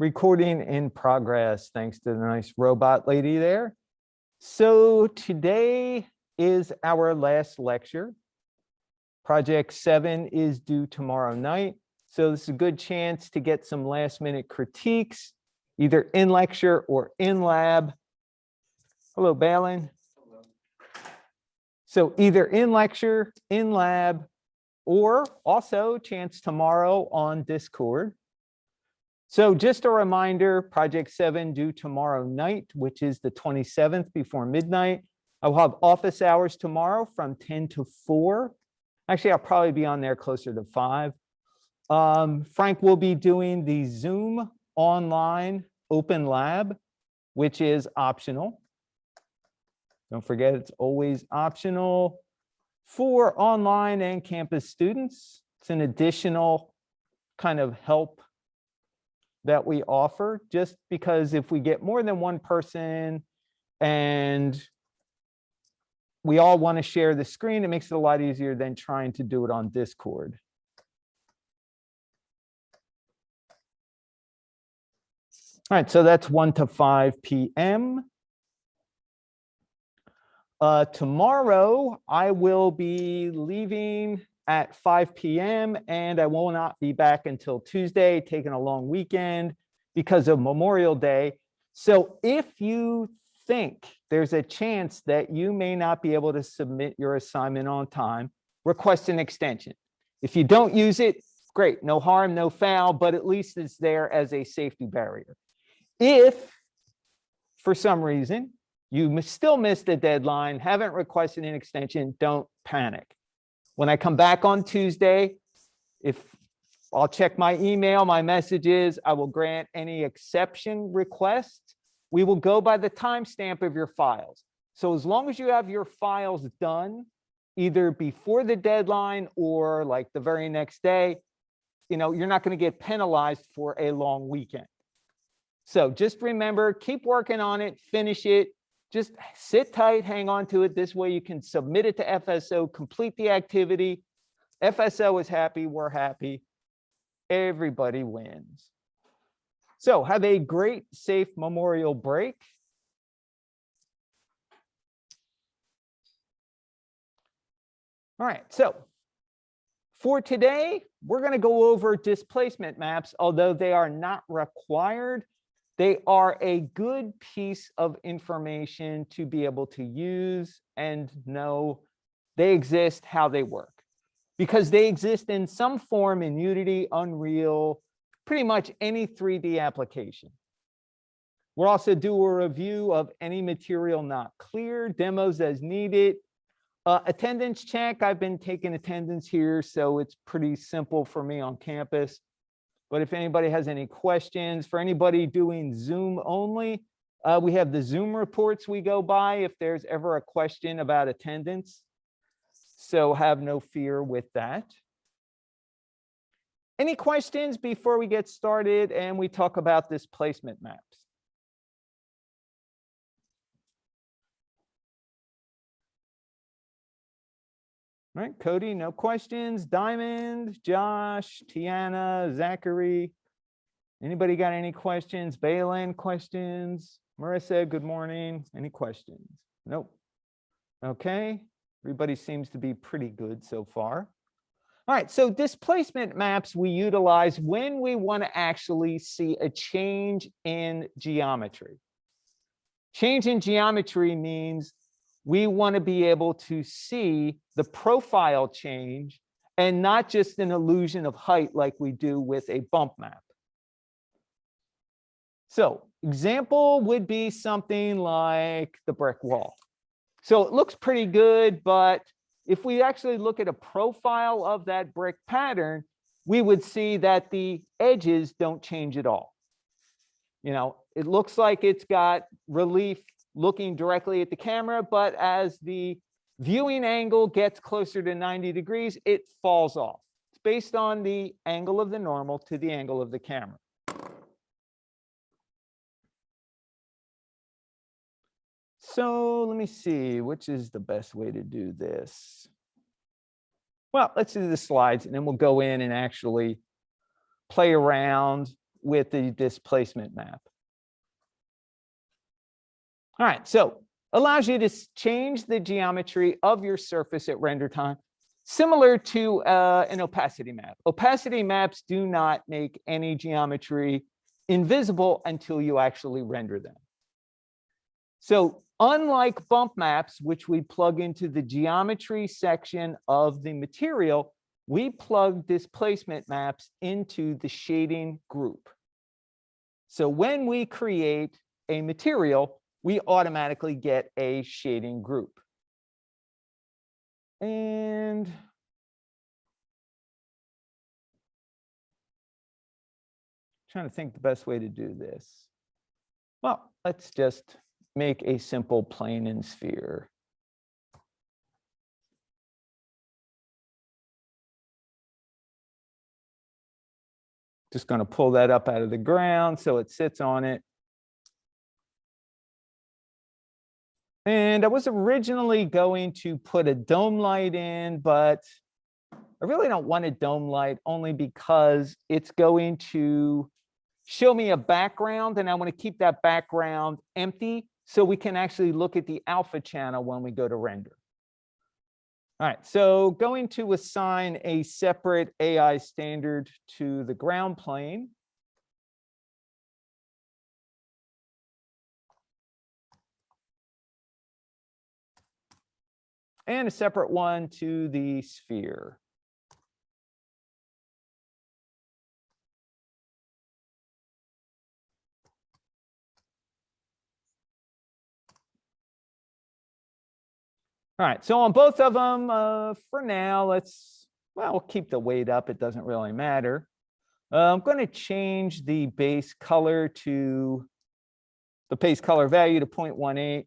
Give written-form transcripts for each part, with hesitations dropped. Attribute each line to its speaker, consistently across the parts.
Speaker 1: Recording in progress, thanks to the nice robot lady there. So today is our last lecture. Project 7 is due tomorrow night. So this is a good chance to get some last minute critiques, either in lecture or in lab. Hello, Balin. Hello. So either in lecture, in lab, or also chance tomorrow on Discord. So just a reminder, Project 7 due tomorrow night, which is the 27th before midnight. I will have office hours tomorrow from 10 to 4. Actually, I'll probably be on there closer to 5. Frank will be doing the Zoom online open lab, which is optional. Don't forget, it's always optional for online and campus students. It's an additional kind of help that we offer, just because if we get more than one person and we all want to share the screen, it makes it a lot easier than trying to do it on Discord. All right, so that's 1 to 5 p.m. Tomorrow, I will be leaving at 5 p.m. and I will not be back until Tuesday, taking a long weekend because of Memorial Day. So if you think there's a chance that you may not be able to submit your assignment on time, request an extension. If you don't use it, great, no harm, no foul, but at least it's there as a safety barrier. If for some reason you still missed the deadline, haven't requested an extension, don't panic. When I come back on Tuesday, if I'll check my email, my messages, I will grant any exception requests. We will go by the timestamp of your files. So as long as you have your files done, either before the deadline or like the very next day, you're not going to get penalized for a long weekend. So just remember, keep working on it, finish it. Just sit tight, hang on to it. This way you can submit it to FSO, complete the activity. FSO is happy, we're happy. Everybody wins. So have a great, safe Memorial break. All right, so for today, we're going to go over displacement maps, although they are not required. They are a good piece of information to be able to use and know they exist, how they work, because they exist in some form in Unity, Unreal, pretty much any 3D application. We'll also do a review of any material not clear, demos as needed. Attendance check, I've been taking attendance here, so it's pretty simple for me on campus. But if anybody has any questions, for anybody doing Zoom only, we have the Zoom reports we go by if there's ever a question about attendance. So have no fear with that. Any questions before we get started and we talk about displacement maps? All right, Cody, no questions. Diamond, Josh, Tiana, Zachary. Anybody got any questions? Balin, questions? Marissa, good morning. Any questions? Nope. Okay, everybody seems to be pretty good so far. All right, so displacement maps we utilize when we want to actually see a change in geometry. Change in geometry means we want to be able to see the profile change and not just an illusion of height like we do with a bump map. So example would be something like the brick wall. So it looks pretty good, but if we actually look at a profile of that brick pattern, we would see that the edges don't change at all. It looks like it's got relief looking directly at the camera, but as the viewing angle gets closer to 90 degrees, it falls off. It's based on the angle of the normal to the angle of the camera. So let me see, which is the best way to do this? Well, let's do the slides and then we'll go in and actually play around with the displacement map. All right, so allows you to change the geometry of your surface at render time, similar to an opacity map. Opacity maps do not make any geometry invisible until you actually render them. So unlike bump maps, which we plug into the geometry section of the material, we plug displacement maps into the shading group. So when we create a material, we automatically get a shading group. And trying to think the best way to do this. Well, let's just make a simple plane and sphere. Just going to pull that up out of the ground so it sits on it. And I was originally going to put a dome light in, but I really don't want a dome light only because it's going to show me a background, and I want to keep that background empty so we can actually look at the alpha channel when we go to render. All right, so going to assign a separate AI standard to the ground plane. And a separate one to the sphere. All right, so on both of them, for now, we'll keep the weight up. It doesn't really matter. I'm going to change the base color to the base color value to 0.18.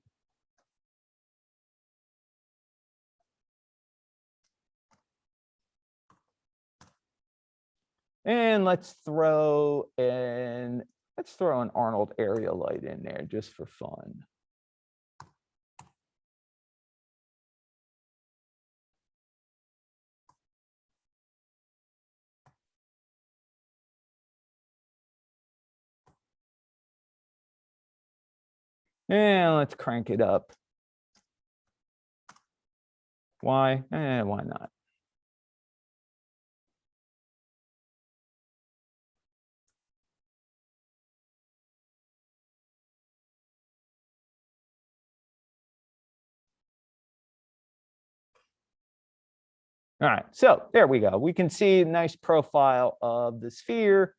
Speaker 1: And let's throw an Arnold area light in there just for fun. And let's crank it up. Why? Why not? All right, so there we go. We can see a nice profile of the sphere.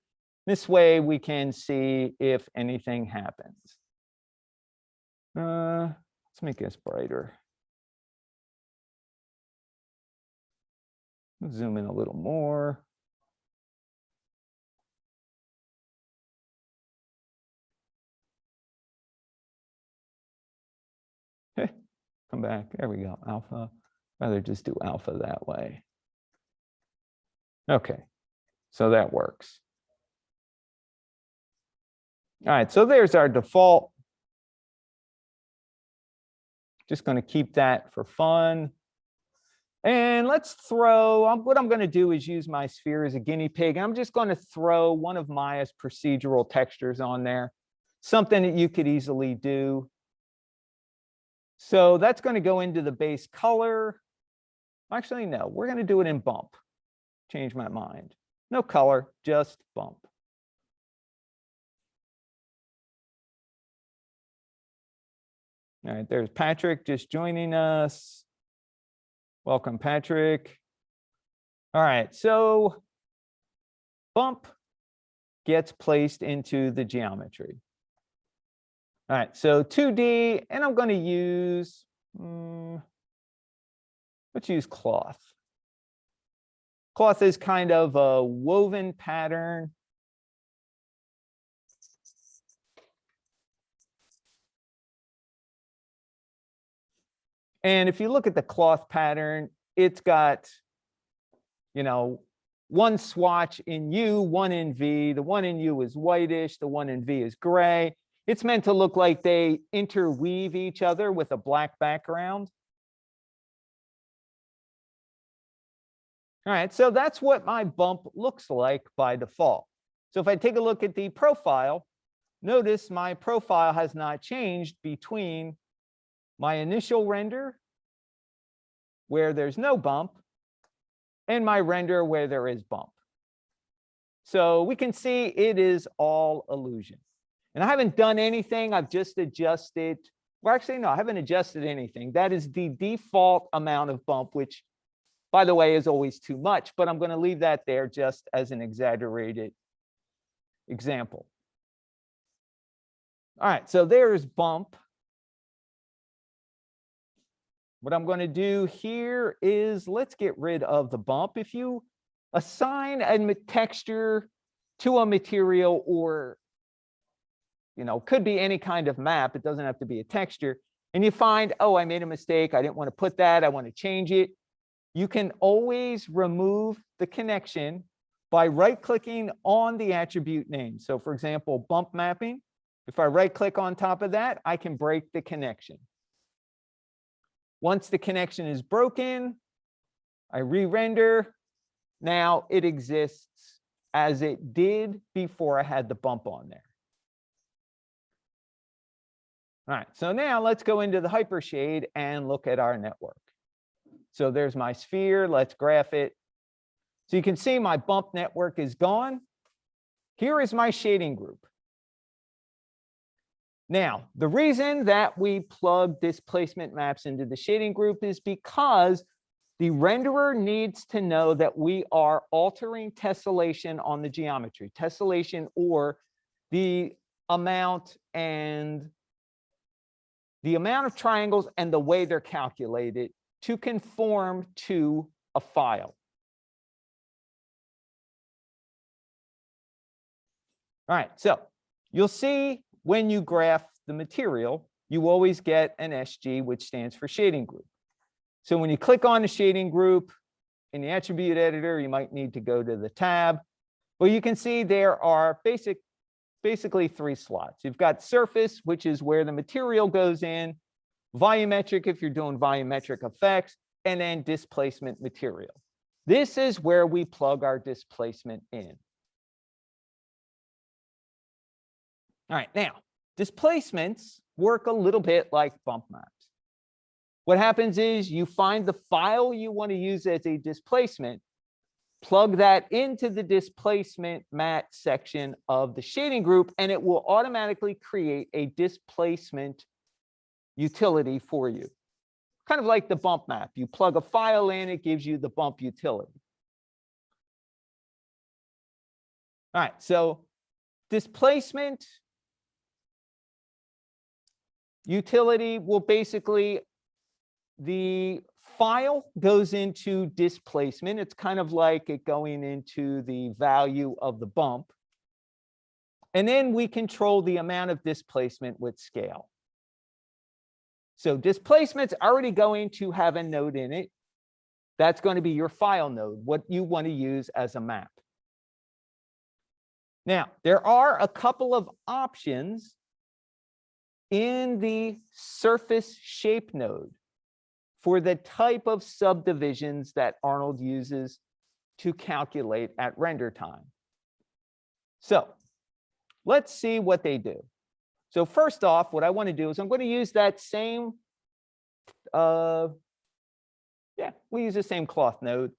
Speaker 1: This way we can see if anything happens. Let's make this brighter. Zoom in a little more. Come back. There we go. Alpha. Rather just do alpha that way. Okay, so that works. All right, so there's our default. Just going to keep that for fun. And let's throw, what I'm going to do is use my sphere as a guinea pig. I'm just going to throw one of Maya's procedural textures on there, something that you could easily do. So that's going to go into the base color. Actually, no, we're going to do it in bump. Change my mind. No color, just bump. All right, there's Patrick just joining us. Welcome, Patrick. All right, so bump gets placed into the geometry. All right, so 2D, and I'm going to use, let's use cloth. Cloth is kind of a woven pattern. And if you look at the cloth pattern, it's got, one swatch in U, one in V. The one in U is whitish, the one in V is gray. It's meant to look like they interweave each other with a black background. All right, so that's what my bump looks like by default. So if I take a look at the profile, notice my profile has not changed between my initial render, where there's no bump, and my render where there is bump. So we can see it is all illusion. And I haven't done anything. I've just adjusted. Well, actually, no, I haven't adjusted anything. That is the default amount of bump, which, by the way, is always too much. But I'm going to leave that there just as an exaggerated example. All right, so there's bump. What I'm going to do here is let's get rid of the bump. If you assign a texture to a material, or could be any kind of map, it doesn't have to be a texture, and you find, oh, I made a mistake, I didn't want to put that, I want to change it, you can always remove the connection by right-clicking on the attribute name. So for example, bump mapping, if I right-click on top of that, I can break the connection. Once the connection is broken, I re-render. Now it exists as it did before I had the bump on there. All right, so now let's go into the hypershade and look at our network. So there's my sphere. Let's graph it. So you can see my bump network is gone. Here is my shading group. Now, the reason that we plug displacement maps into the shading group is because the renderer needs to know that we are altering tessellation on the geometry. Tessellation, or the amount of triangles and the way they're calculated to conform to a file. All right, so you'll see when you graph the material, you always get an SG, which stands for shading group. So when you click on the shading group in the attribute editor, you might need to go to the tab. But you can see there are basically 3 slots. You've got surface, which is where the material goes in, volumetric if you're doing volumetric effects, and then displacement material. This is where we plug our displacement in. All right, now, displacements work a little bit like bump maps. What happens is you find the file you want to use as a displacement, plug that into the displacement mat section of the shading group, and it will automatically create a displacement utility for you. Kind of like the bump map. You plug a file in, it gives you the bump utility. All right, so displacement utility will basically, the file goes into displacement. It's kind of like it going into the value of the bump. And then we control the amount of displacement with scale. So displacement's already going to have a node in it. That's going to be your file node, what you want to use as a map. Now, there are a couple of options in the surface shape node for the type of subdivisions that Arnold uses to calculate at render time. So let's see what they do. So first off, what I want to do is I'm going to use that same, we use the same cloth node.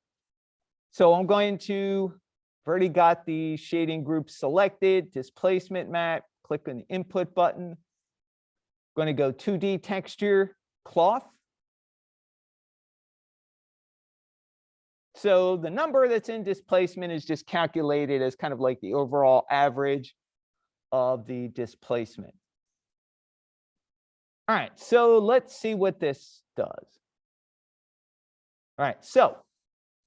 Speaker 1: So I'm going to, I've already got the shading group selected, displacement map, click on the input button. Going to go 2D texture, cloth. So the number that's in displacement is just calculated as kind of like the overall average of the displacement. All right, so let's see what this does. All right, so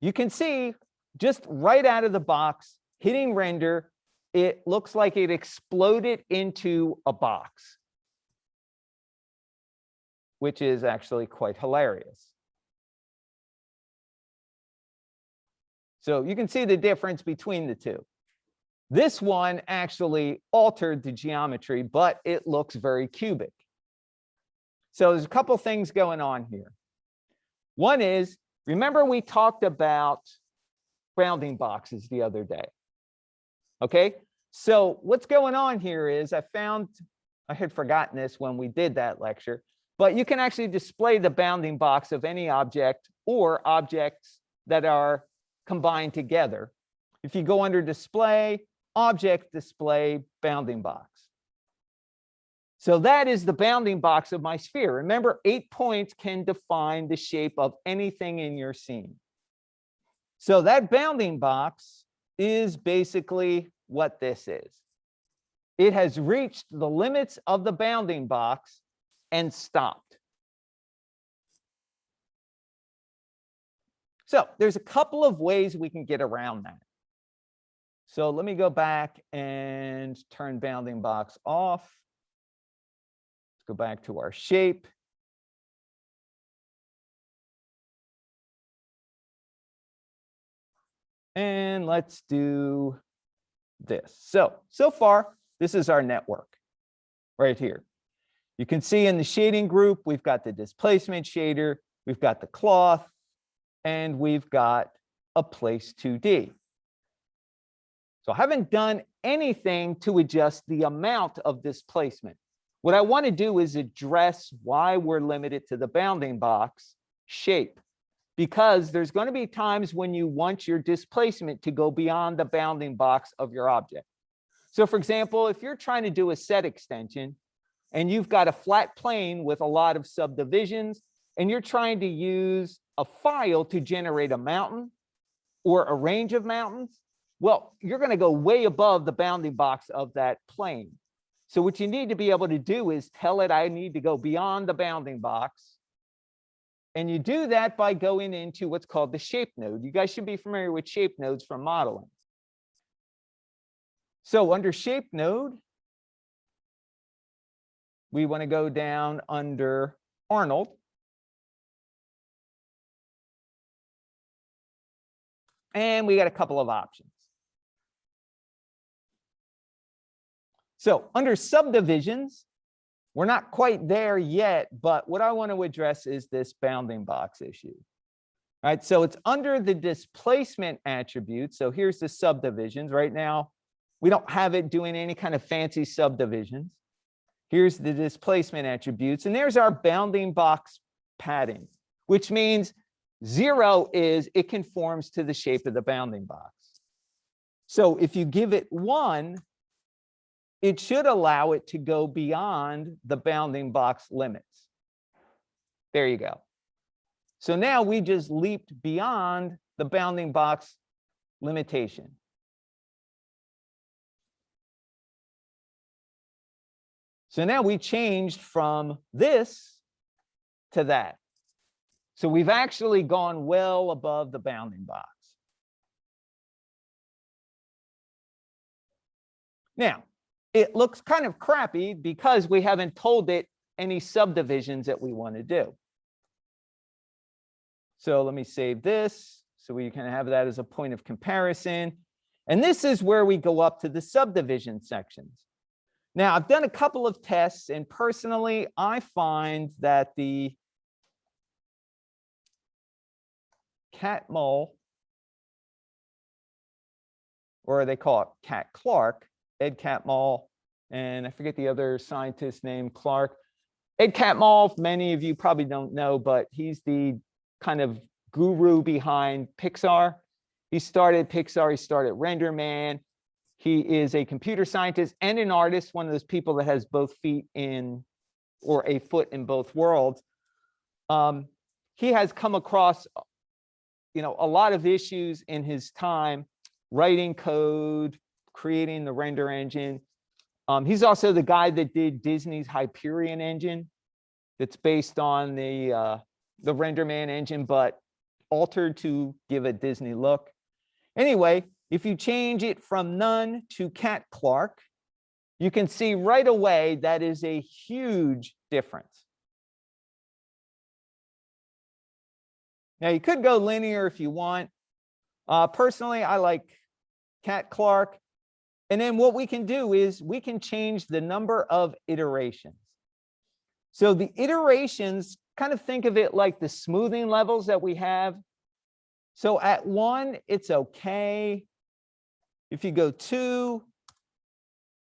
Speaker 1: you can see just right out of the box, hitting render, it looks like it exploded into a box, which is actually quite hilarious. So you can see the difference between the two. This one actually altered the geometry, but it looks very cubic. So there's a couple things going on here. One is, remember we talked about bounding boxes the other day. Okay, So what's going on here is I had forgotten this when we did that lecture, but you can actually display the bounding box of any object or objects that are combined together. If you go under display, object display bounding box. So that is the bounding box of my sphere. Remember, 8 points can define the shape of anything in your scene. So that bounding box is basically what this is. It has reached the limits of the bounding box and stopped. So there's a couple of ways we can get around that. So let me go back and turn bounding box off. Let's go back to our shape. And let's do this. So far, this is our network right here. You can see in the shading group, we've got the displacement shader, we've got the cloth, and we've got a place 2D. So I haven't done anything to adjust the amount of displacement. What I want to do is address why we're limited to the bounding box shape, because there's going to be times when you want your displacement to go beyond the bounding box of your object. So for example, if you're trying to do a set extension and you've got a flat plane with a lot of subdivisions and you're trying to use a file to generate a mountain or a range of mountains, well, you're going to go way above the bounding box of that plane. So what you need to be able to do is tell it, I need to go beyond the bounding box. And you do that by going into what's called the shape node. You guys should be familiar with shape nodes from modeling. So under shape node, we want to go down under Arnold. And we got a couple of options. So under subdivisions, we're not quite there yet, but what I want to address is this bounding box issue. All right, so it's under the displacement attribute. So here's the subdivisions. Right now, we don't have it doing any kind of fancy subdivisions. Here's the displacement attributes, and there's our bounding box padding, which means 0 is it conforms to the shape of the bounding box. So if you give it 1, it should allow it to go beyond the bounding box limits. There you go. So now we just leaped beyond the bounding box limitation. So now we changed from this to that. So we've actually gone well above the bounding box. Now, it looks kind of crappy because we haven't told it any subdivisions that we want to do. So let me save this so we can have that as a point of comparison. And this is where we go up to the subdivision sections. Now, I've done a couple of tests, and personally, I find that the Catmull, or they call it Cat Clark, Ed Catmull, and I forget the other scientist named Clark. Ed Catmull, many of you probably don't know, but he's the kind of guru behind Pixar. He started Pixar, he started RenderMan. He is a computer scientist and an artist, one of those people that has both feet in, or a foot in both worlds. He has come across, a lot of issues in his time, writing code, creating the render engine. He's also the guy that did Disney's Hyperion engine, that's based on the RenderMan engine, but altered to give a Disney look. Anyway, if you change it from none to Cat Clark, you can see right away that is a huge difference. Now, you could go linear if you want. Personally, I like Cat Clark. And then what we can do is we can change the number of iterations. So the iterations, kind of think of it like the smoothing levels that we have. So at 1, it's okay. If you go 2,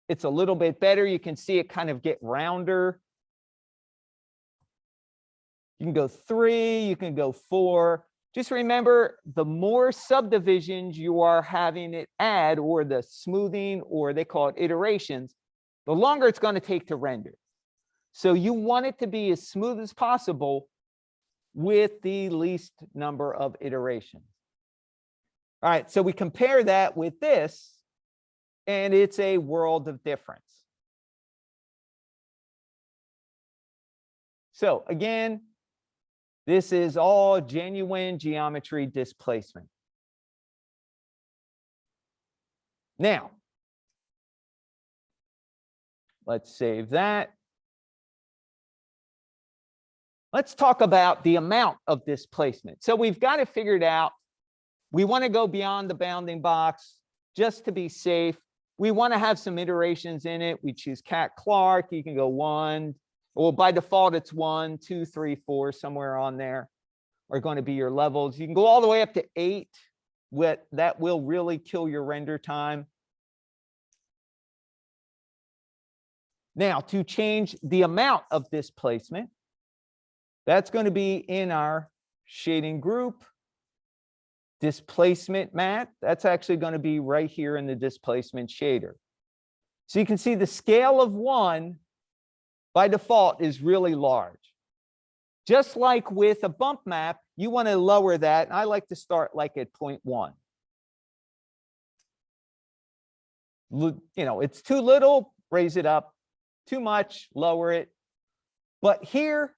Speaker 1: it's a little bit better. You can see it kind of get rounder. You can go 3, you can go 4. Just remember, the more subdivisions you are having it add, or the smoothing, or they call it iterations, the longer it's going to take to render. So you want it to be as smooth as possible with the least number of iterations. All right, so we compare that with this, and it's a world of difference. So again, this is all genuine geometry displacement. Now, let's save that. Let's talk about the amount of displacement. So we've got it figured out. We want to go beyond the bounding box just to be safe. We want to have some iterations in it. We choose Cat Clark. You can go 1. Well, by default, it's 1, 2, 3, 4, somewhere on there are going to be your levels. You can go all the way up to 8. That will really kill your render time. Now, to change the amount of displacement, that's going to be in our shading group. Displacement mat, that's actually going to be right here in the displacement shader. So you can see the scale of 1 by default is really large. Just like with a bump map, you want to lower that. And I like to start like at 0.1. You know, it's too little, raise it up. Too much, lower it. But here,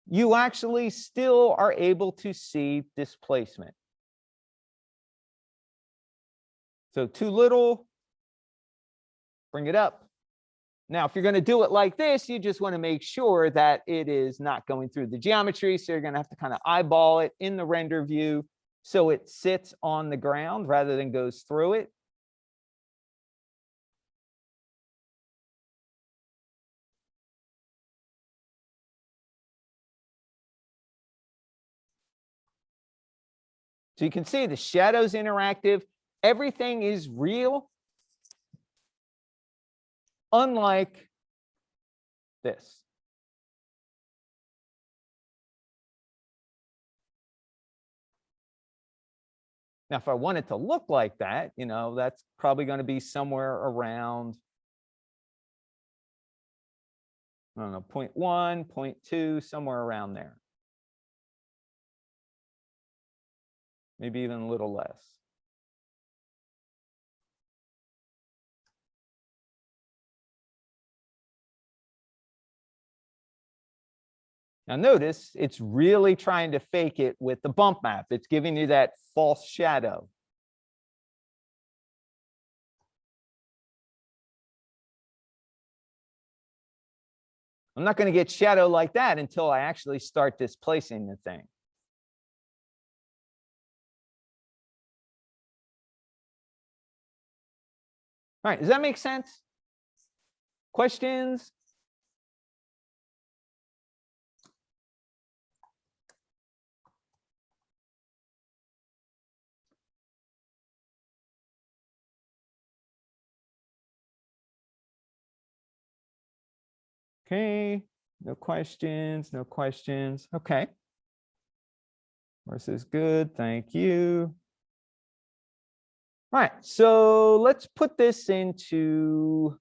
Speaker 1: you actually still are able to see displacement. So too little, bring it up. Now, if you're going to do it like this, you just want to make sure that it is not going through the geometry. So you're going to have to kind of eyeball it in the render view so it sits on the ground rather than goes through it. So you can see the shadow's interactive. Everything is real, unlike this. Now, if I want it to look like that, you know, that's probably going to be somewhere around, I don't know, 0.1, 0.2, somewhere around there. Maybe even a little less. Now notice, it's really trying to fake it with the bump map. It's giving you that false shadow. I'm not going to get shadow like that until I actually start displacing the thing. All right, does that make sense? Questions? Okay, no questions, no questions. Okay. This is good, thank you. All right, so let's put this into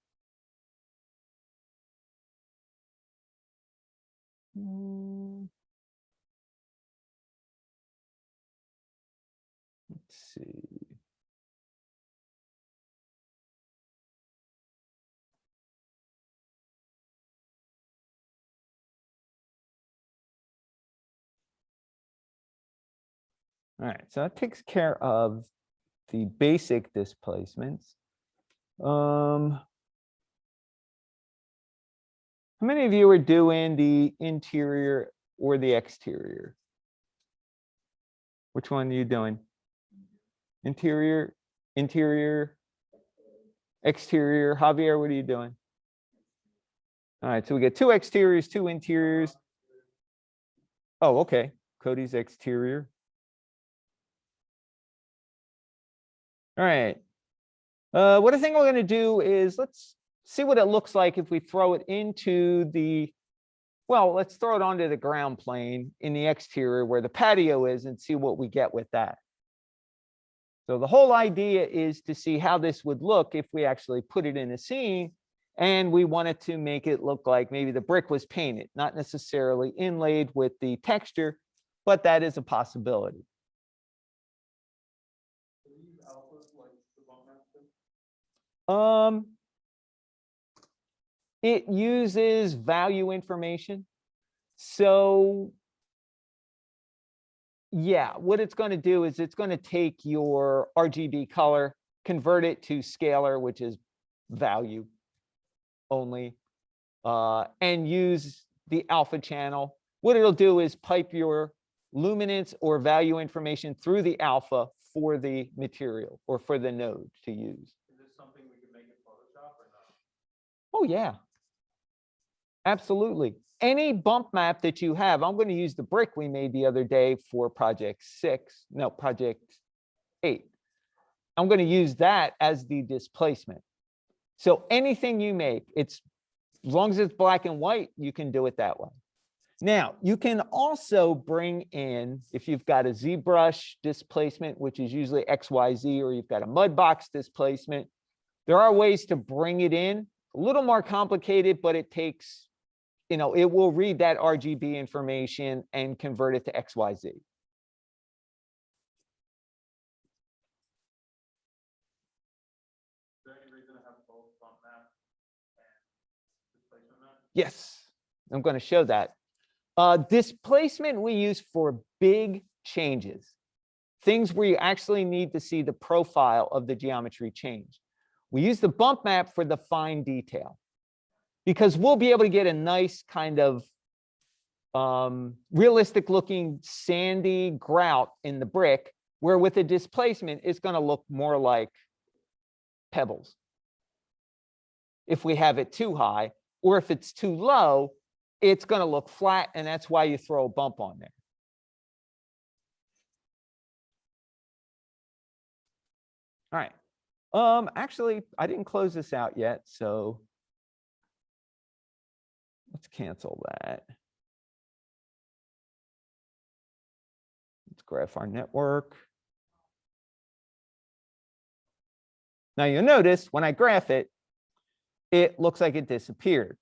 Speaker 1: let's see. All right, so that takes care of the basic displacements. How many of you are doing the interior or the exterior? Which one are you doing? Interior, interior, exterior. Javier, what are you doing? All right, so we get 2 exteriors, 2 interiors. Oh, okay. Cody's exterior. All right. What I think we're going to do is let's see what it looks like if we throw it into the, well, let's throw it onto the ground plane in the exterior where the patio is and see what we get with that. So the whole idea is to see how this would look if we actually put it in a scene and we wanted to make it look like maybe the brick was painted, not necessarily inlaid with the texture, but that is a possibility. It uses value information. So yeah, what it's going to do is it's going to take your RGB color, convert it to scalar, which is value only, and use the alpha channel. What it'll do is pipe your luminance or value information through the alpha for the material or for the node to use.
Speaker 2: Is this something we can make in Photoshop or no?
Speaker 1: Oh, yeah. Absolutely. Any bump map that you have, I'm going to use the brick we made the other day for project 8. I'm going to use that as the displacement. So anything you make, it's as long as it's black and white, you can do it that way. Now, you can also bring in, if you've got a ZBrush displacement, which is usually XYZ, or you've got a Mudbox displacement, there are ways to bring it in. A little more complicated, but it takes, it will read that RGB information and convert it to XYZ.
Speaker 2: Is there any reason to have both bump map and displacement map?
Speaker 1: Yes, I'm going to show that. Displacement we use for big changes, things where you actually need to see the profile of the geometry change. We use the bump map for the fine detail because we'll be able to get a nice kind of realistic looking sandy grout in the brick, where with a displacement, it's going to look more like pebbles if we have it too high, or if it's too low, it's going to look flat, and that's why you throw a bump on there. All right. Actually, I didn't close this out yet, so let's cancel that. Let's graph our network. Now you'll notice when I graph it, it looks like it disappeared.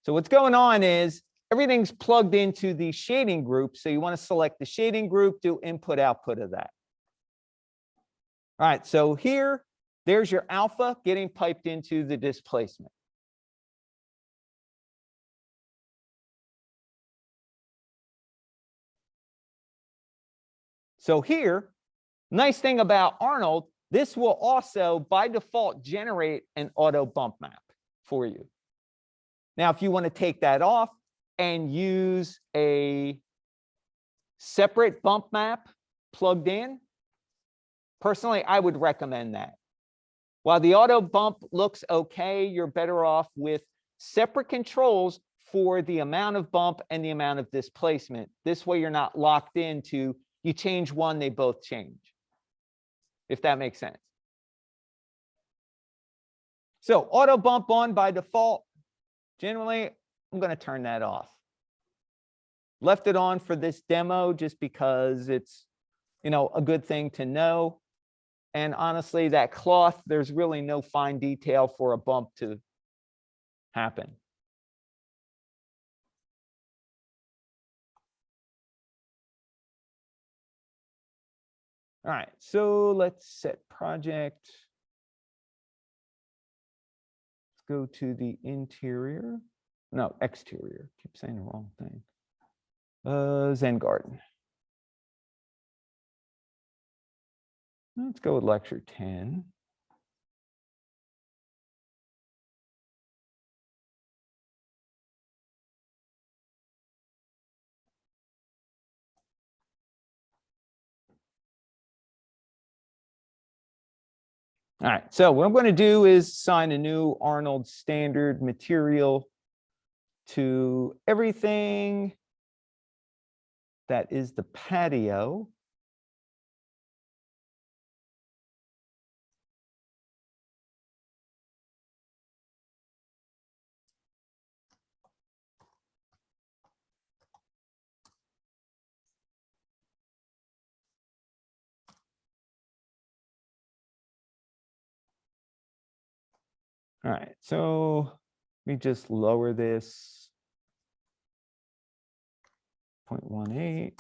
Speaker 1: So what's going on is everything's plugged into the shading group. So you want to select the shading group, do input output of that. All right, so here, there's your alpha getting piped into the displacement. So here, nice thing about Arnold, this will also by default generate an auto bump map for you. Now, if you want to take that off and use a separate bump map plugged in, personally, I would recommend that. While the auto bump looks okay, you're better off with separate controls for the amount of bump and the amount of displacement. This way, you're not locked into, you change one, they both change, if that makes sense. So auto bump on by default. Generally, I'm going to turn that off. Left it on for this demo just because it's, a good thing to know. And honestly, that cloth, there's really no fine detail for a bump to happen. All right, so let's set project. Go to the interior. No, exterior. Keep saying the wrong thing. Zen Garden. Let's go with lecture 10. All right, so what I'm going to do is assign a new Arnold standard material to everything that is the patio. All right, so let me just lower this 0.18.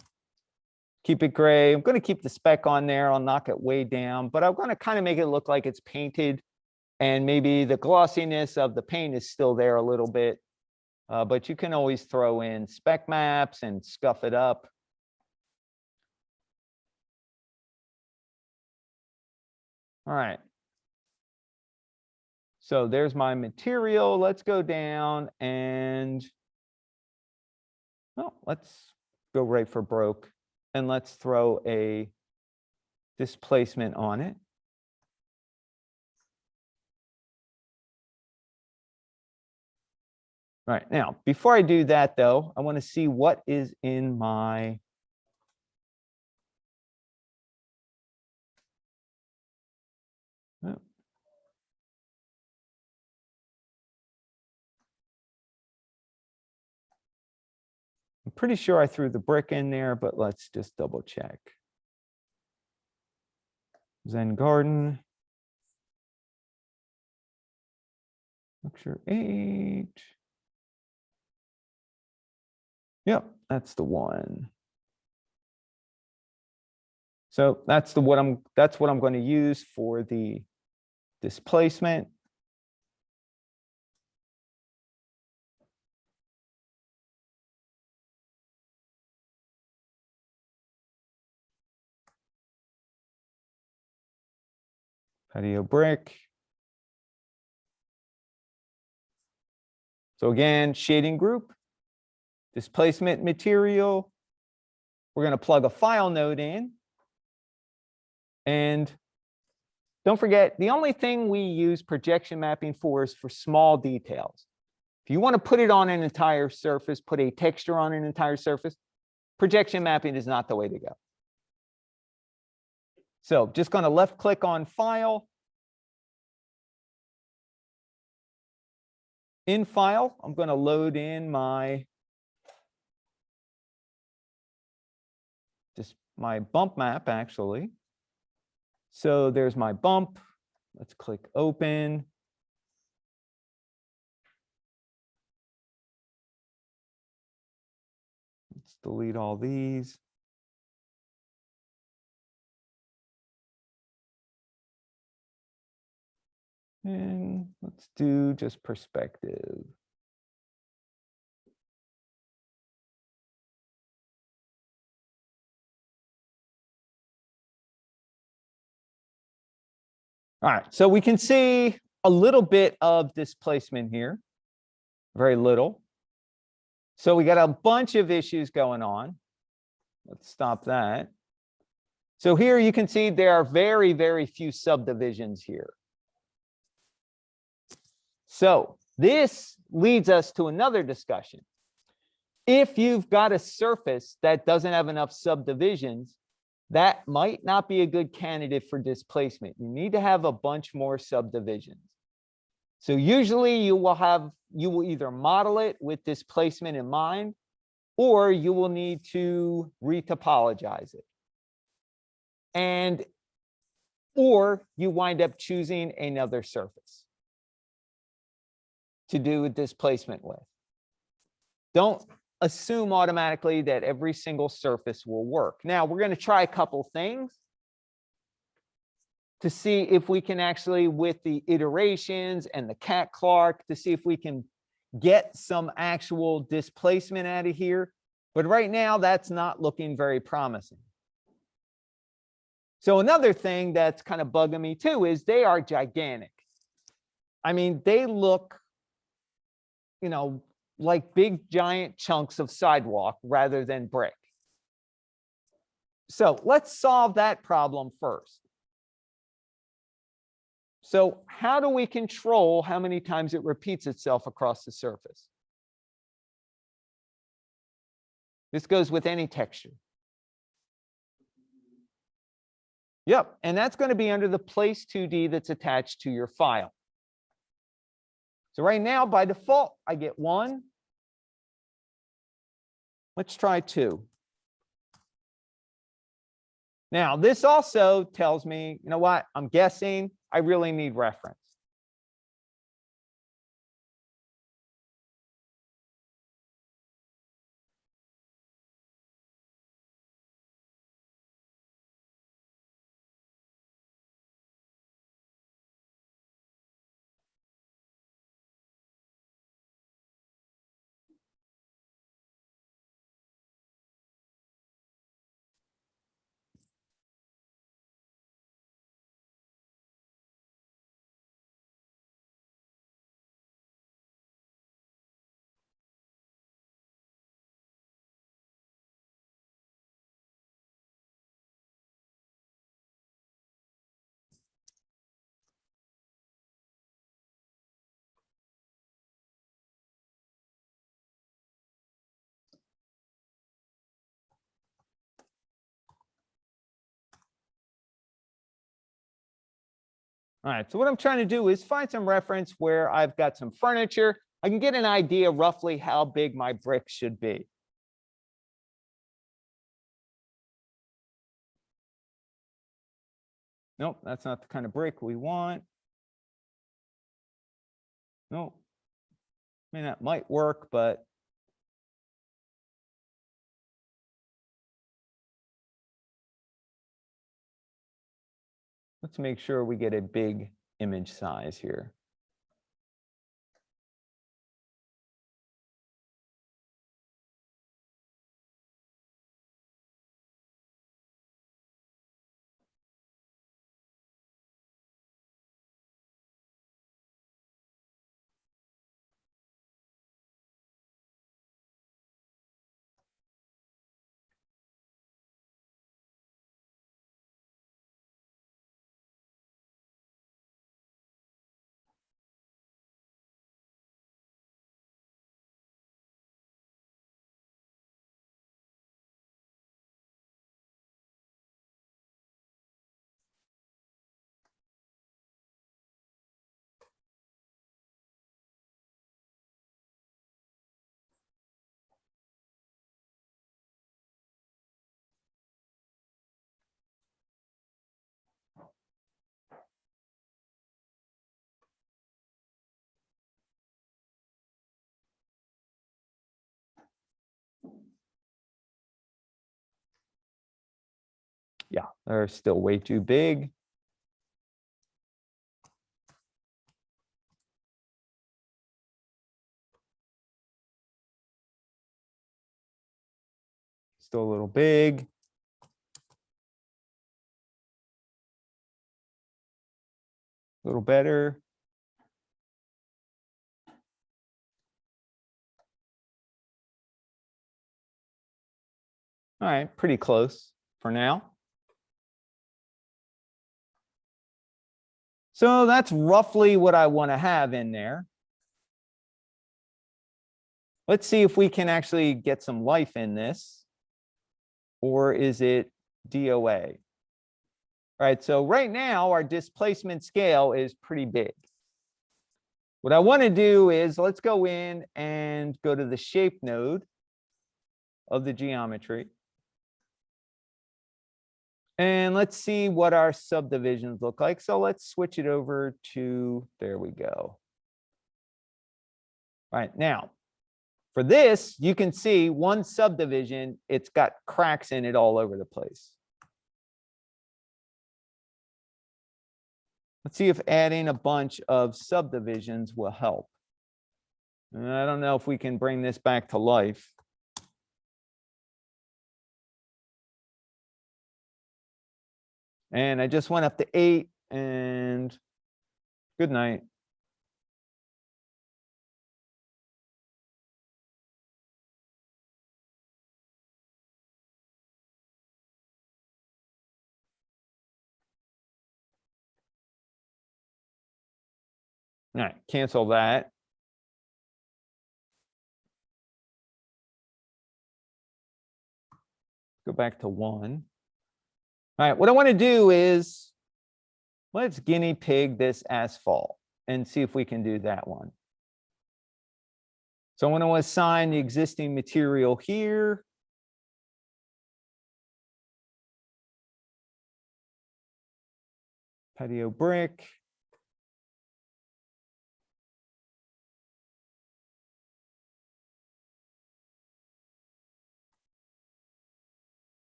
Speaker 1: Keep it gray. I'm going to keep the speck on there. I'll knock it way down, but I'm going to kind of make it look like it's painted, and maybe the glossiness of the paint is still there a little bit. But you can always throw in spec maps and scuff it up. All right. So there's my material. Let's go down and, well, let's go right for broke. And let's throw a displacement on it. All right, now, before I do that, though, I want to see what is in my oh. I'm pretty sure I threw the brick in there, but let's just double check. Zen Garden. Lecture 8. Yep, that's the one. So that's what I'm going to use for the displacement. Patio brick. So again, shading group, displacement material. We're going to plug a file node in. And don't forget, the only thing we use projection mapping for is for small details. If you want to put it on an entire surface, put a texture on an entire surface, projection mapping is not the way to go. So just going to left click on File. In File, I'm going to load in my bump map, actually. So there's my bump. Let's click Open. Let's delete all these. And let's do just perspective. All right, so we can see a little bit of displacement here, very little. So we got a bunch of issues going on. Let's stop that. So here you can see there are very, very few subdivisions here. So this leads us to another discussion. If you've got a surface that doesn't have enough subdivisions, that might not be a good candidate for displacement. You need to have a bunch more subdivisions. So usually you will either model it with displacement in mind, or you will need to retopologize it. Or you wind up choosing another surface to do a displacement with. Don't assume automatically that every single surface will work. Now, we're going to try a couple things to see if we can actually, with the iterations and the Cat-Clark, to see if we can get some actual displacement out of here. But right now, that's not looking very promising. So another thing that's kind of bugging me too is they are gigantic. I mean, they look, you know, like big giant chunks of sidewalk rather than brick. So let's solve that problem first. So how do we control how many times it repeats itself across the surface? This goes with any texture. Yep, and that's going to be under the place 2D that's attached to your file. So right now, by default, I get 1. Let's try 2. Now, this also tells me, you know what, I'm guessing I really need reference. All right, so what I'm trying to do is find some reference where I've got some furniture. I can get an idea roughly how big my bricks should be. Nope, that's not the kind of brick we want. Nope. I mean, that might work, but let's make sure we get a big image size here. Yeah, they're still way too big. Still a little big. A little better. All right, pretty close for now. So that's roughly what I want to have in there. Let's see if we can actually get some life in this. Or is it DOA? All right, so right now our displacement scale is pretty big. What I want to do is let's go in and go to the shape node of the geometry. And let's see what our subdivisions look like. So let's switch it over to, there we go. All right, now for this, you can see one subdivision, it's got cracks in it all over the place. Let's see if adding a bunch of subdivisions will help. I don't know if we can bring this back to life. And I just went up to 8 and good night. All right, cancel that. Go back to 1. All right, what I want to do is let's guinea pig this asphalt and see if we can do that one. So I want to assign the existing material here. Patio brick.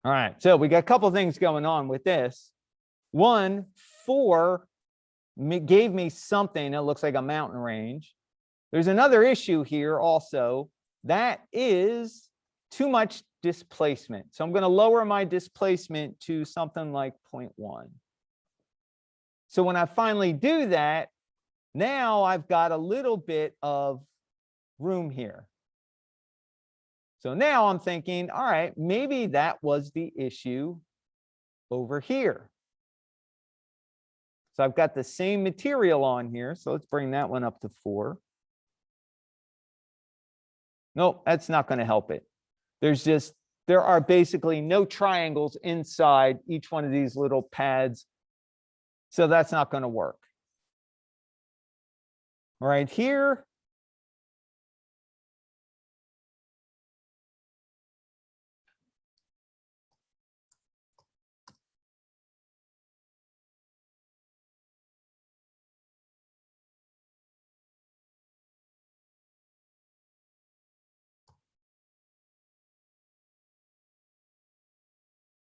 Speaker 1: All right, so we got a couple things going on with this. 1, 4 gave me something that looks like a mountain range. There's another issue here also. That is too much displacement. So I'm going to lower my displacement to something like 0.1. So when I finally do that, now I've got a little bit of room here. So now I'm thinking, all right, maybe that was the issue over here. So I've got the same material on here. So let's bring that one up to 4. Nope, that's not going to help it. There are basically no triangles inside each one of these little pads. So that's not going to work. Right here.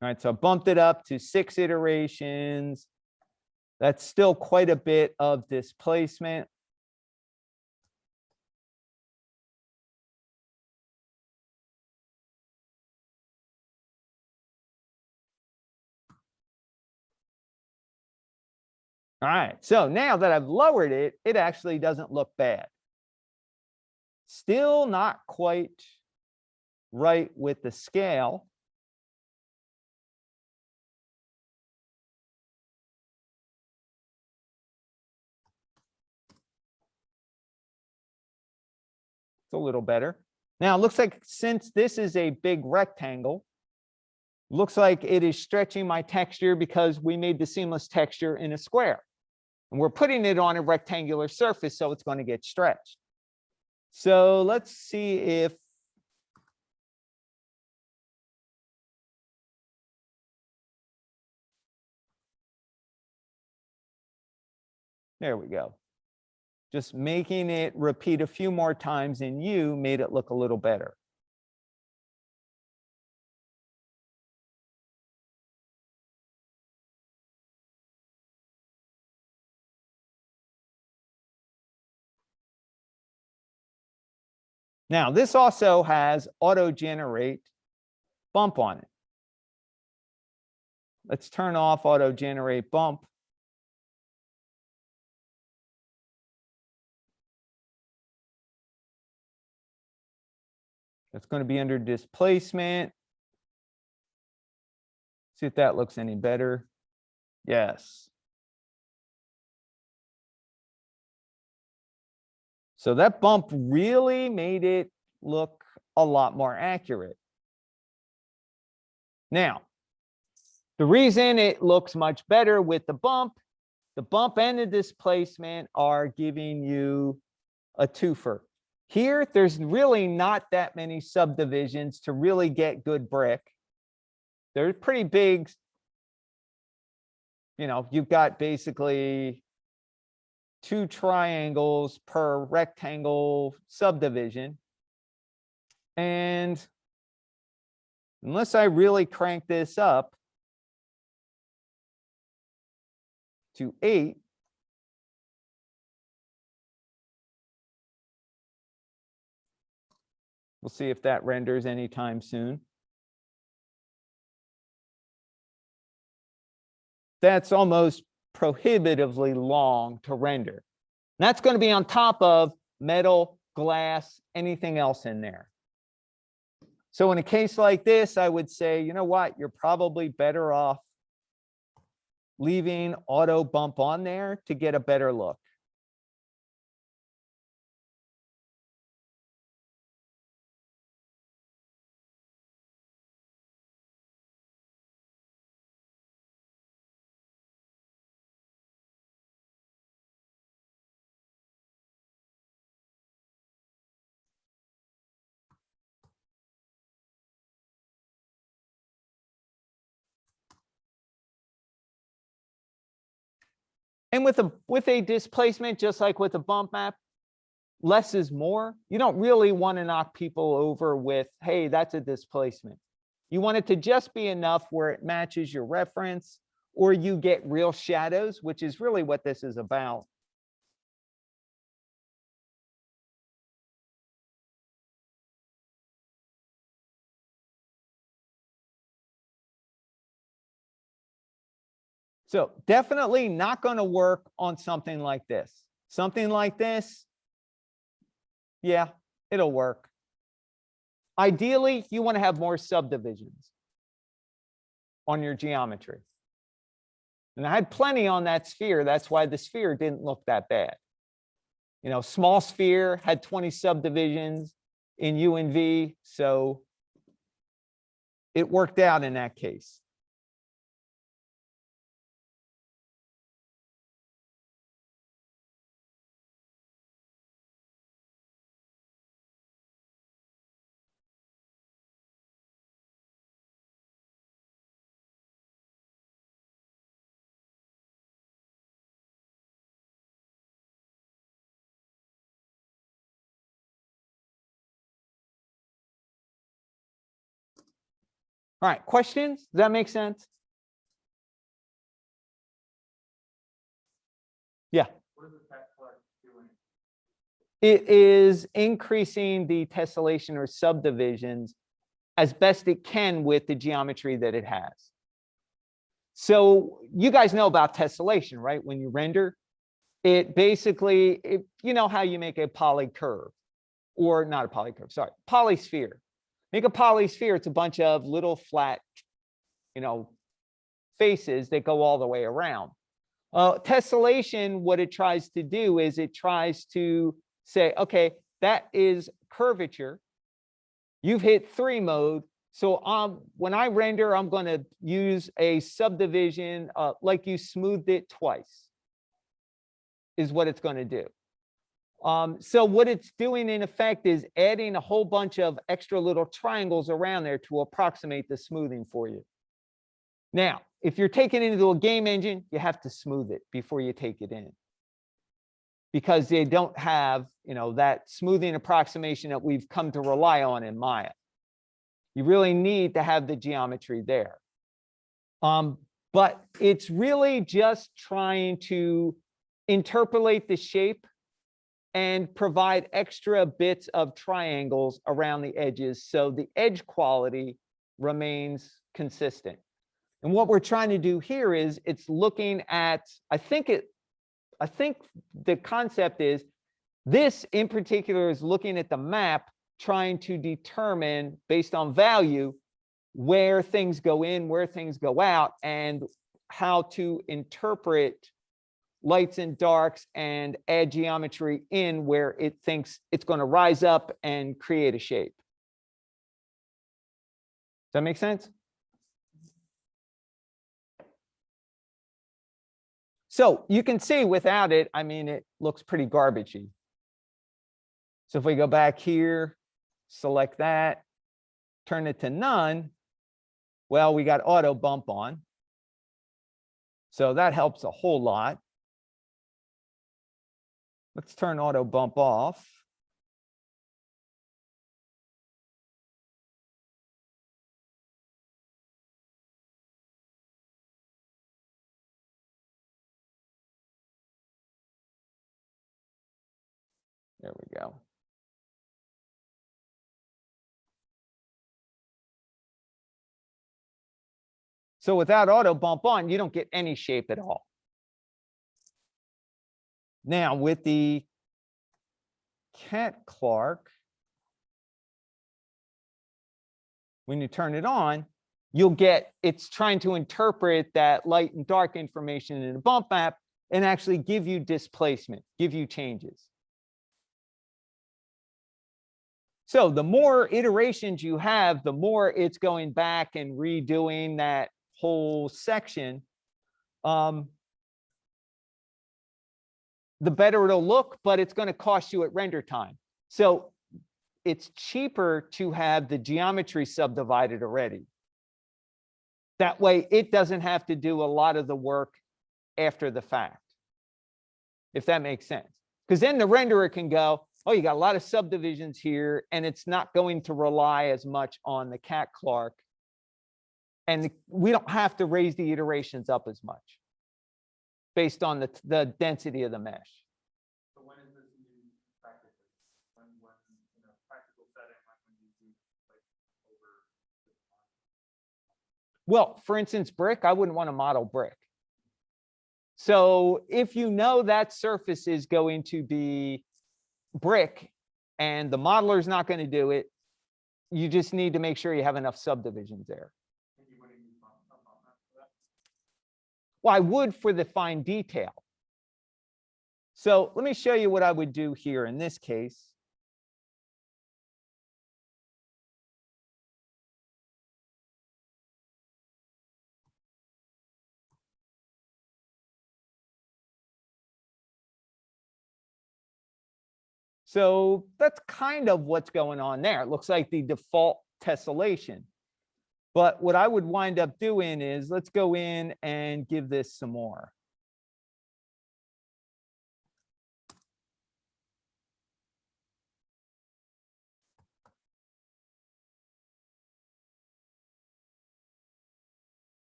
Speaker 1: All right, so I bumped it up to 6 iterations. That's still quite a bit of displacement. All right, so now that I've lowered it, it actually doesn't look bad. Still not quite right with the scale. It's a little better. Now it looks like since this is a big rectangle, looks like it is stretching my texture because we made the seamless texture in a square. And we're putting it on a rectangular surface, so it's going to get stretched. So let's see if there we go. Just making it repeat a few more times in U made it look a little better. Now, this also has auto-generate bump on it. Let's turn off auto-generate bump. That's going to be under displacement. See if that looks any better. Yes. So that bump really made it look a lot more accurate. Now, the reason it looks much better with the bump and the displacement are giving you a twofer. Here, there's really not that many subdivisions to really get good brick. They're pretty big. You know, you've got basically 2 triangles per rectangle subdivision. And unless I really crank this up to 8, we'll see if that renders anytime soon. That's almost prohibitively long to render. And that's going to be on top of metal, glass, anything else in there. So in a case like this, I would say, you know what, you're probably better off leaving auto bump on there to get a better look. And with a displacement, just like with a bump map, less is more. You don't really want to knock people over with, hey, that's a displacement. You want it to just be enough where it matches your reference, or you get real shadows, which is really what this is about. So definitely not going to work on something like this. Something like this, yeah, it'll work. Ideally, you want to have more subdivisions on your geometry. And I had plenty on that sphere. That's why the sphere didn't look that bad. You know, small sphere had 20 subdivisions in U and V, so it worked out in that case. All right, questions? Does that make sense? Yeah.
Speaker 2: What is the cat collect doing?
Speaker 1: It is increasing the tessellation or subdivisions as best it can with the geometry that it has. So you guys know about tessellation, right? When you render, it basically, you know how you make a polycurve, or not a polycurve, sorry, polysphere. Make a polysphere, it's a bunch of little flat, you know, faces that go all the way around. Tessellation, what it tries to do is it tries to say, okay, that is curvature. You've hit 3 mode. So when I render, I'm going to use a subdivision like you smoothed it twice, is what it's going to do. So what it's doing in effect is adding a whole bunch of extra little triangles around there to approximate the smoothing for you. Now, if you're taking it into a game engine, you have to smooth it before you take it in, because they don't have, you know, that smoothing approximation that we've come to rely on in Maya. You really need to have the geometry there. But it's really just trying to interpolate the shape and provide extra bits of triangles around the edges so the edge quality remains consistent. And what we're trying to do here is it's looking at, I think the concept is this in particular is looking at the map, trying to determine based on value where things go in, where things go out, and how to interpret lights and darks and add geometry in where it thinks it's going to rise up and create a shape. Does that make sense? So you can see without it, I mean, it looks pretty garbagey. So if we go back here, select that, turn it to none, well, we got auto bump on. So that helps a whole lot. Let's turn auto bump off. There we go. So without auto bump on, you don't get any shape at all. Now with the Cat Clark, when you turn it on, you'll get, it's trying to interpret that light and dark information in a bump map and actually give you displacement, give you changes. So the more iterations you have, the more it's going back and redoing that whole section, the better it'll look, but it's going to cost you at render time. So it's cheaper to have the geometry subdivided already. That way it doesn't have to do a lot of the work after the fact, if that makes sense. Because then the renderer can go, oh, you got a lot of subdivisions here, and it's not going to rely as much on the Cat Clark. And we don't have to raise the iterations up as much based on the density of the mesh.
Speaker 2: So when is this used practically? When you know, practical setting, like when you do like over the time?
Speaker 1: Well, for instance, brick, I wouldn't want to model brick. So if you know that surface is going to be brick and the modeler is not going to do it, you just need to make sure you have enough subdivisions there.
Speaker 2: And you wouldn't use bump on that for that.
Speaker 1: Well, I would for the fine detail. So let me show you what I would do here in this case. So that's kind of what's going on there. It looks like the default tessellation. But what I would wind up doing is let's go in and give this some more.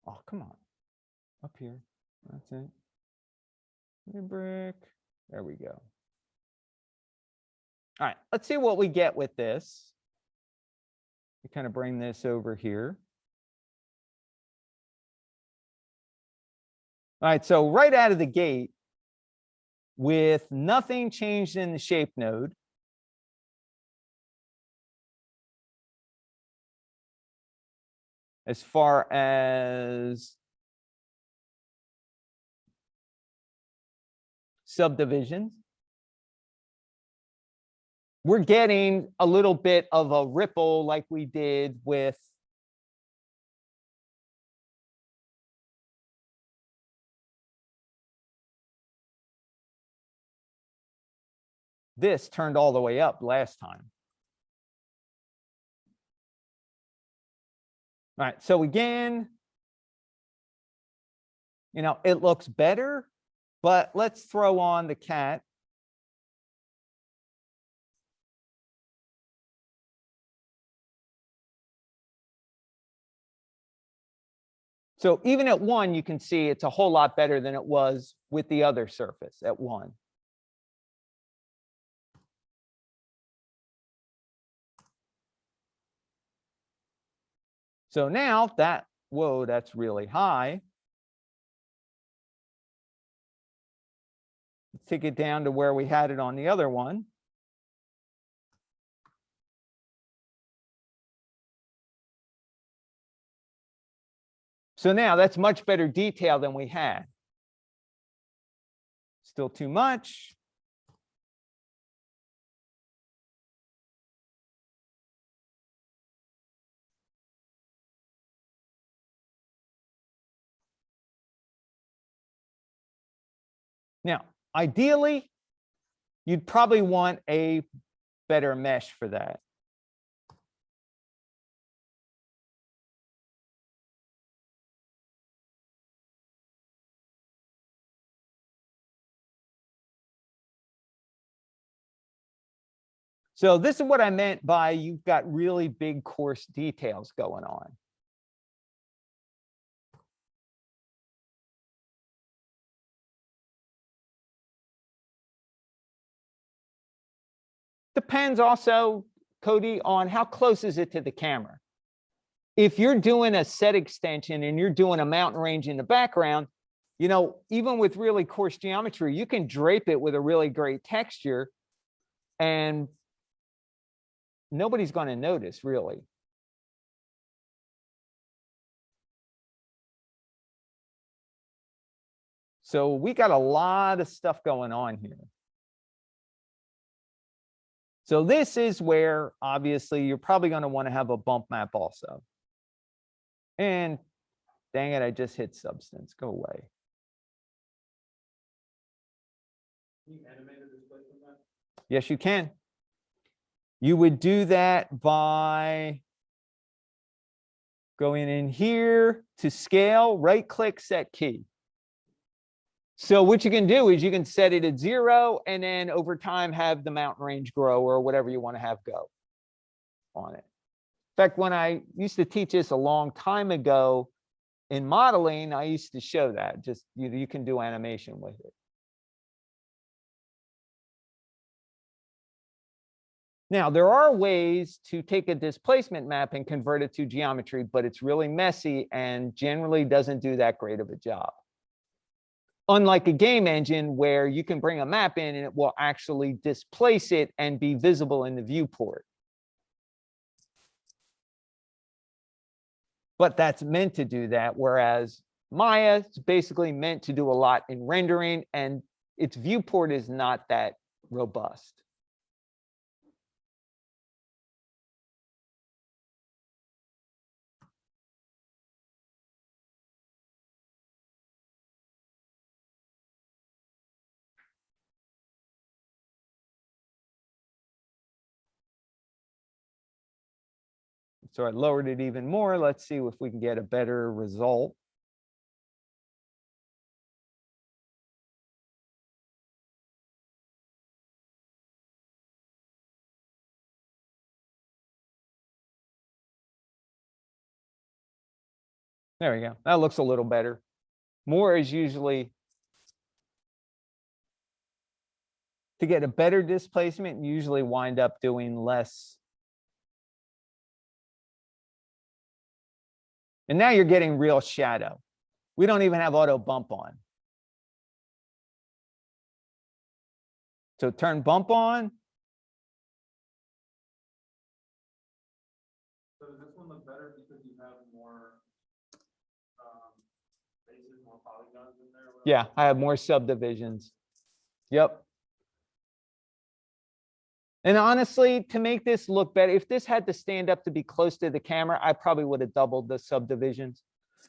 Speaker 1: Oh, come on. Up here. That's it. New brick. There we go. All right, let's see what we get with this. We kind of bring this over here. All right, so right out of the gate, with nothing changed in the shape node, as far as subdivisions, we're getting a little bit of a ripple like we did with this turned all the way up last time. All right, so again, you know, it looks better, but let's throw on the cat. So even at 1, you can see it's a whole lot better than it was with the other surface at 1. So now that, whoa, that's really high. Let's take it down to where we had it on the other one. So now that's much better detail than we had. Still too much. Now, ideally, you'd probably want a better mesh for that. So this is what I meant by you've got really big coarse details going on. Depends also, Cody, on how close is it to the camera. If you're doing a set extension and you're doing a mountain range in the background, you know, even with really coarse geometry, you can drape it with a really great texture and nobody's going to notice really. So we got a lot of stuff going on here. So this is where obviously you're probably going to want to have a bump map also. And dang it, I just hit substance. Go away.
Speaker 2: Can you animate a displacement map?
Speaker 1: Yes, you can. You would do that by going in here to scale, right click, set key. So what you can do is you can set it at 0 and then over time have the mountain range grow or whatever you want to have go on it. In fact, when I used to teach this a long time ago in modeling, I used to show that just you can do animation with it. Now, there are ways to take a displacement map and convert it to geometry, but it's really messy and generally doesn't do that great of a job. Unlike a game engine where you can bring a map in and it will actually displace it and be visible in the viewport. But that's meant to do that, whereas Maya is basically meant to do a lot in rendering, and its viewport is not that robust. So I lowered it even more. Let's see if we can get a better result. There we go. That looks a little better. More is usually to get a better displacement, you usually wind up doing less. And now you're getting real shadow. We don't even have auto bump on. So turn bump on.
Speaker 2: So does this one look better because you have more bases, more polygons in there?
Speaker 1: Yeah, I have more subdivisions. Yep. And honestly, to make this look better, if this had to stand up to be close to the camera, I probably would have doubled the subdivisions.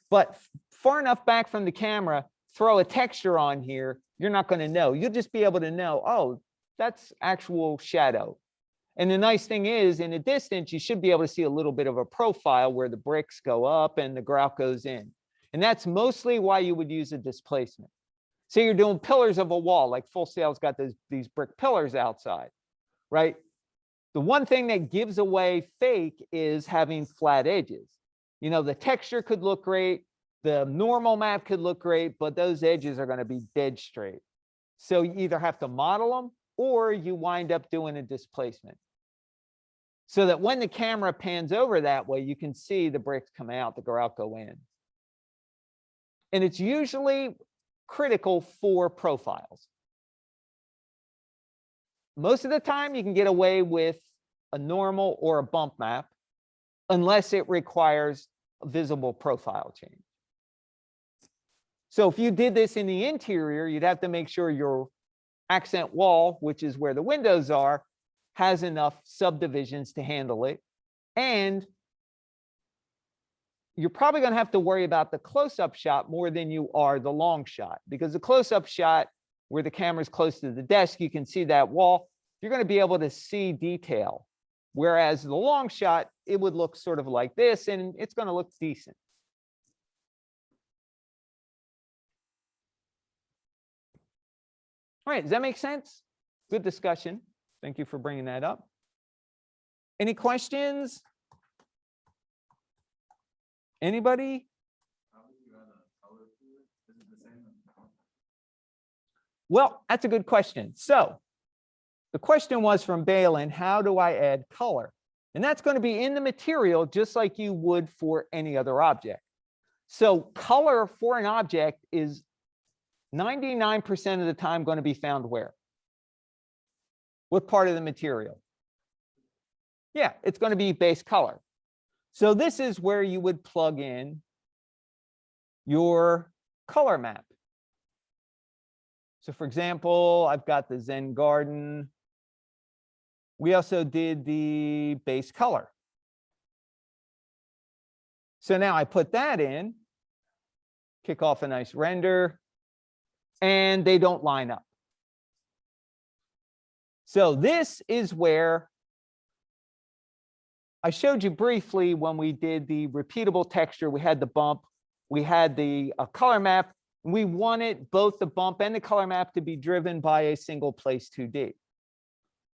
Speaker 1: But far enough back from the camera, throw a texture on here, you're not going to know. You'll just be able to know, oh, that's actual shadow. And the nice thing is, in the distance, you should be able to see a little bit of a profile where the bricks go up and the grout goes in. And that's mostly why you would use a displacement. Say you're doing pillars of a wall, like Full Sail's got these brick pillars outside, right? The one thing that gives away fake is having flat edges. You know, the texture could look great, the normal map could look great, but those edges are going to be dead straight. So you either have to model them or you wind up doing a displacement. So that when the camera pans over that way, you can see the bricks come out, the grout go in. And it's usually critical for profiles. Most of the time, you can get away with a normal or a bump map, unless it requires a visible profile change. So if you did this in the interior, you'd have to make sure your accent wall, which is where the windows are, has enough subdivisions to handle it. And you're probably going to have to worry about the close-up shot more than you are the long shot, because the close-up shot where the camera's close to the desk, you can see that wall, you're going to be able to see detail. Whereas the long shot, it would look sort of like this, and it's going to look decent. All right, does that make sense? Good discussion. Thank you for bringing that up. Any questions? Anybody? Well, that's a good question. So the question was from Balin, how do I add color? And that's going to be in the material just like you would for any other object. So color for an object is 99% of the time going to be found where? What part of the material? Yeah, it's going to be base color. So this is where you would plug in your color map. So for example, I've got the Zen garden. We also did the base color. So now I put that in, kick off a nice render, and they don't line up. So this is where I showed you briefly when we did the repeatable texture. We had the bump, we had the color map. We wanted both the bump and the color map to be driven by a single place 2D.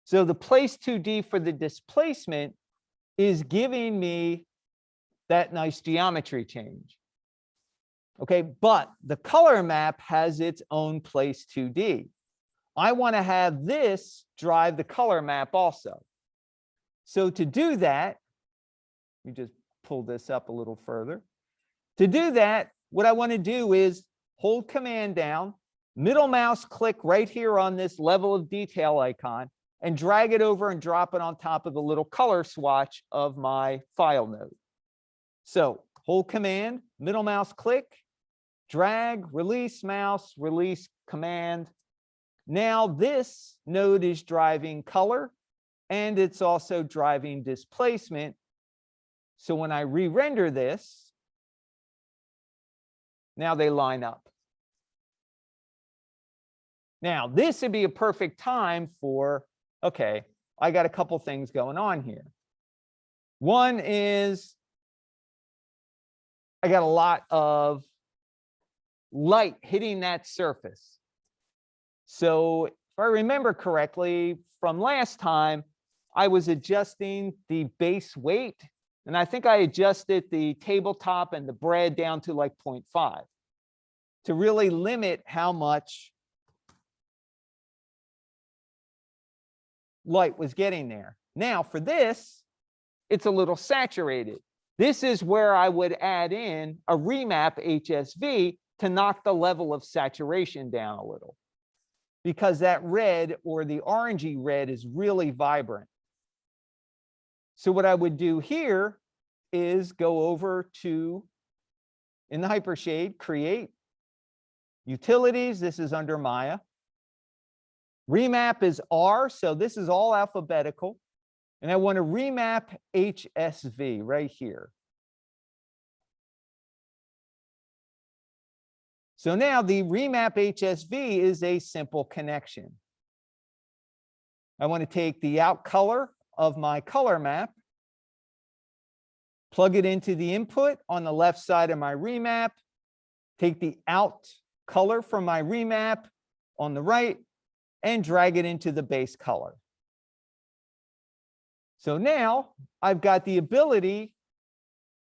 Speaker 1: So the place 2D for the displacement is giving me that nice geometry change. Okay, but the color map has its own place 2D. I want to have this drive the color map also. So to do that, we just pull this up a little further. To do that, what I want to do is hold Command down, middle mouse click right here on this level of detail icon, and drag it over and drop it on top of the little color swatch of my file node. So hold Command, middle mouse click, drag, release mouse, release Command. Now this node is driving color, and it's also driving displacement. So when I re-render this, now they line up. Now, this would be a perfect time for, okay, I got a couple things going on here. One is I got a lot of light hitting that surface. So if I remember correctly from last time, I was adjusting the base weight, and I think I adjusted the tabletop and the bread down to like 0.5 to really limit how much light was getting there. Now for this, it's a little saturated. This is where I would add in a remap HSV to knock the level of saturation down a little, because that red or the orangey red is really vibrant. So what I would do here is go over to, in the Hypershade, create, utilities, this is under Maya. Remap is R, so this is all alphabetical. And I want to remap HSV right here. So now the remap HSV is a simple connection. I want to take the out color of my color map, plug it into the input on the left side of my remap, take the out color from my remap on the right, and drag it into the base color. So now I've got the ability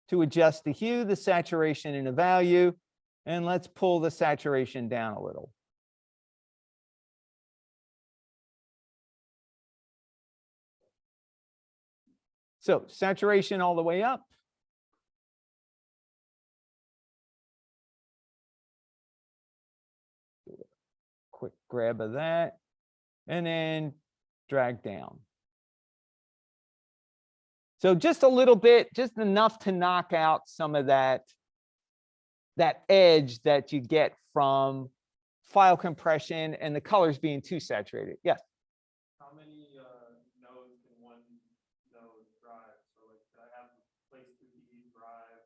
Speaker 1: to adjust the hue, the saturation, and the value. And let's pull the saturation down a little. So saturation all the way up. Quick grab of that. And then drag down. So just a little bit, just enough to knock out some of that edge that you get from file compression and the colors being too saturated. Yes.
Speaker 2: How many nodes can one node drive? So like, could I have the place 2D drive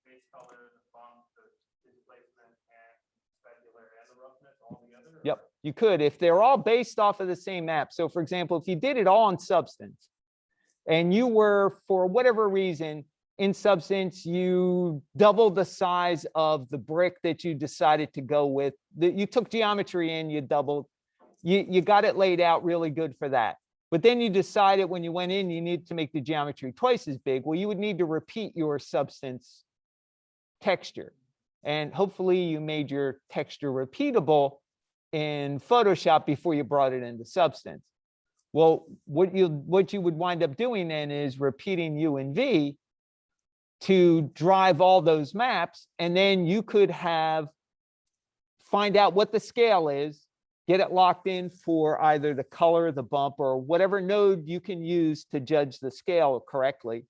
Speaker 2: base color, the bump, the displacement, and specular, and the roughness all together?
Speaker 1: Yep, you could if they're all based off of the same map. So for example, if you did it all on Substance and you were, for whatever reason, in Substance, you doubled the size of the brick that you decided to go with. You took geometry in, you doubled, you got it laid out really good for that. But then you decided when you went in, you need to make the geometry twice as big. Well, you would need to repeat your Substance texture. And hopefully you made your texture repeatable in Photoshop before you brought it into Substance. Well, what you would wind up doing then is repeating U and V to drive all those maps, and then you could find out what the scale is, get it locked in for either the color, the bump, or whatever node you can use to judge the scale correctly,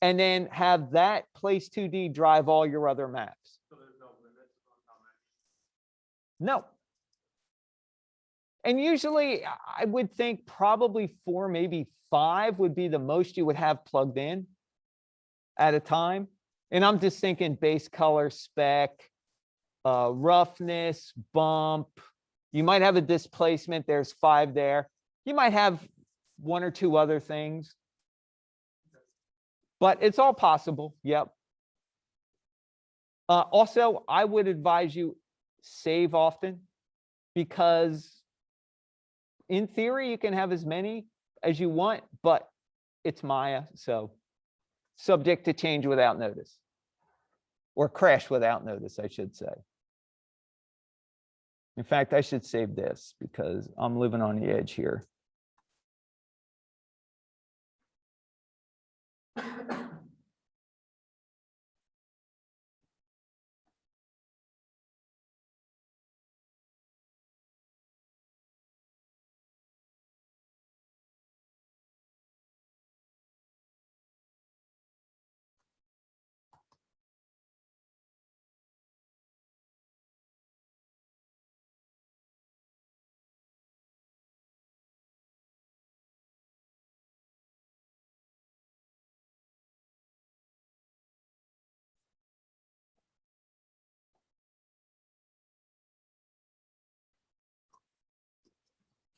Speaker 1: and then have that place 2D drive all your other maps.
Speaker 2: So there's no limit on how many?
Speaker 1: No. And usually I would think probably 4, maybe 5 would be the most you would have plugged in at a time. And I'm just thinking base color, spec, roughness, bump. You might have a displacement. There's 5 there. You might have 1 or 2 other things. But it's all possible. Yep. Also, I would advise you save often, because in theory, you can have as many as you want, but it's Maya, so subject to change without notice, or crash without notice, I should say. In fact, I should save this because I'm living on the edge here.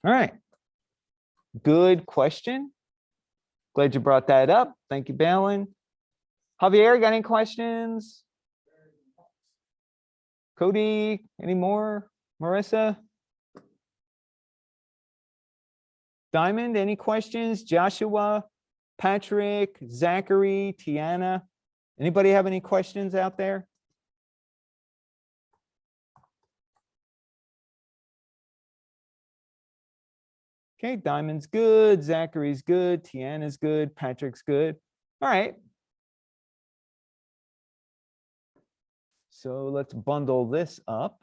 Speaker 1: All right. Good question. Glad you brought that up. Thank you, Balin. Javier, got any questions? Cody, any more? Marissa? Diamond, any questions? Joshua, Patrick, Zachary, Tiana? Anybody have any questions out there? Okay, Diamond's good, Zachary's good, Tiana's good, Patrick's good. All right. So let's bundle this up.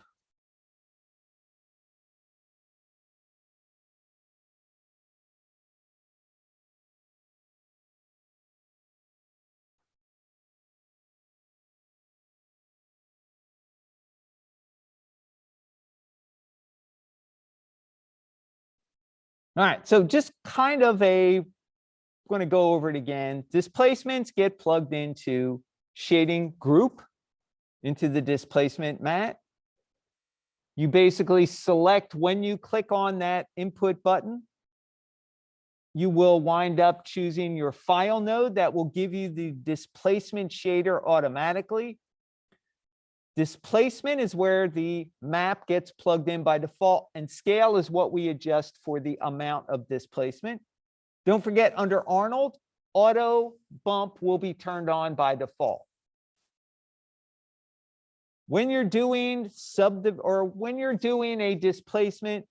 Speaker 1: All right, so just kind of I'm going to go over it again. Displacements get plugged into shading group, into the displacement mat. You basically select when you click on that input button, you will wind up choosing your file node that will give you the displacement shader automatically. Displacement is where the map gets plugged in by default, and scale is what we adjust for the amount of displacement. Don't forget, under Arnold, auto bump will be turned on by default. When you're doing when you're doing a displacement,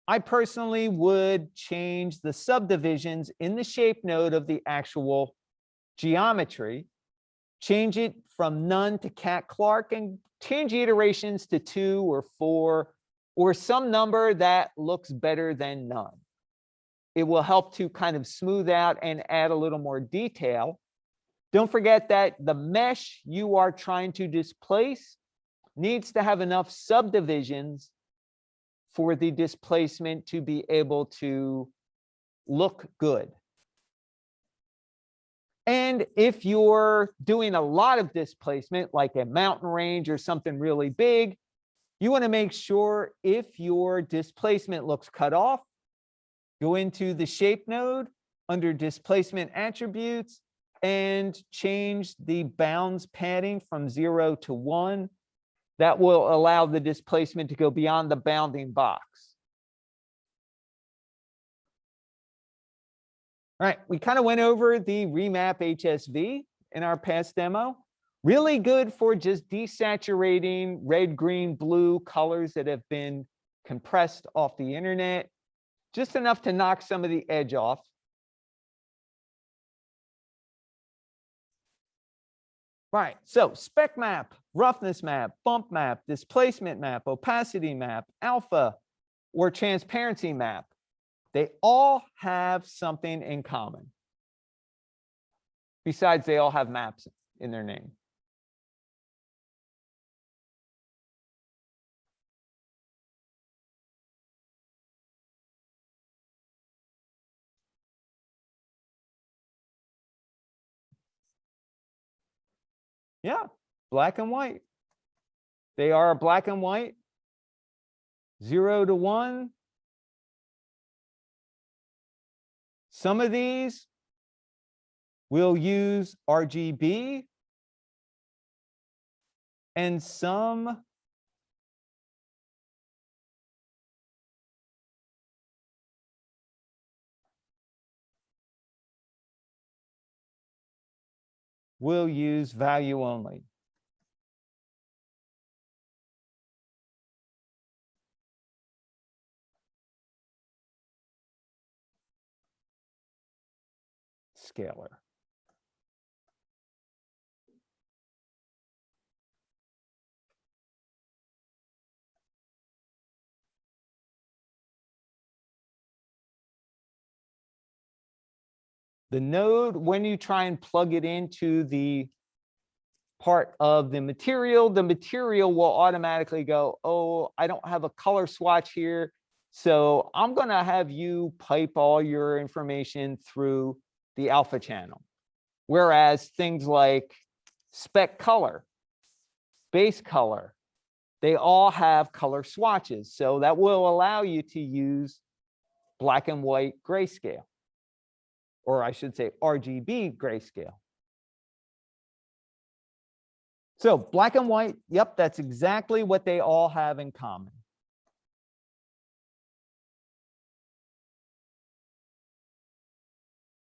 Speaker 1: I personally would change the subdivisions in the shape node of the actual geometry, change it from none to Cat Clark, and change the iterations to 2 or 4 or some number that looks better than none. It will help to kind of smooth out and add a little more detail. Don't forget that the mesh you are trying to displace needs to have enough subdivisions for the displacement to be able to look good. And if you're doing a lot of displacement, like a mountain range or something really big, you want to make sure if your displacement looks cut off, go into the shape node under displacement attributes and change the bounds padding from 0 to 1. That will allow the displacement to go beyond the bounding box. All right, we kind of went over the remap HSV in our past demo. Really good for just desaturating red, green, blue colors that have been compressed off the internet. Just enough to knock some of the edge off. Right, so spec map, roughness map, bump map, displacement map, opacity map, alpha, or transparency map. They all have something in common. Besides, they all have maps in their name. Yeah, black and white. They are black and white, 0 to 1. Some of these will use RGB, and some will use value only. Scalar. The node, when you try and plug it into the part of the material will automatically go, oh, I don't have a color swatch here. So I'm going to have you pipe all your information through the alpha channel. Whereas things like spec color, base color, they all have color swatches. So that will allow you to use black and white grayscale, or I should say RGB grayscale. So black and white, yep, that's exactly what they all have in common.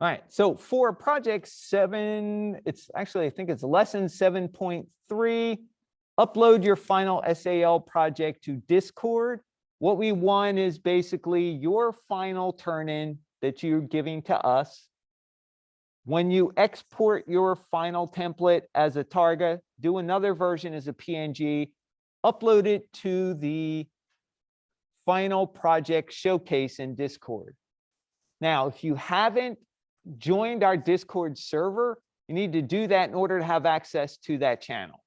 Speaker 1: All right, so for project 7, it's actually, I think it's lesson 7.3, upload your final SAL project to Discord. What we want is basically your final turn-in that you're giving to us. When you export your final template as a target, do another version as a PNG, upload it to the final project showcase in Discord. Now, if you haven't joined our Discord server, you need to do that in order to have access to that channel.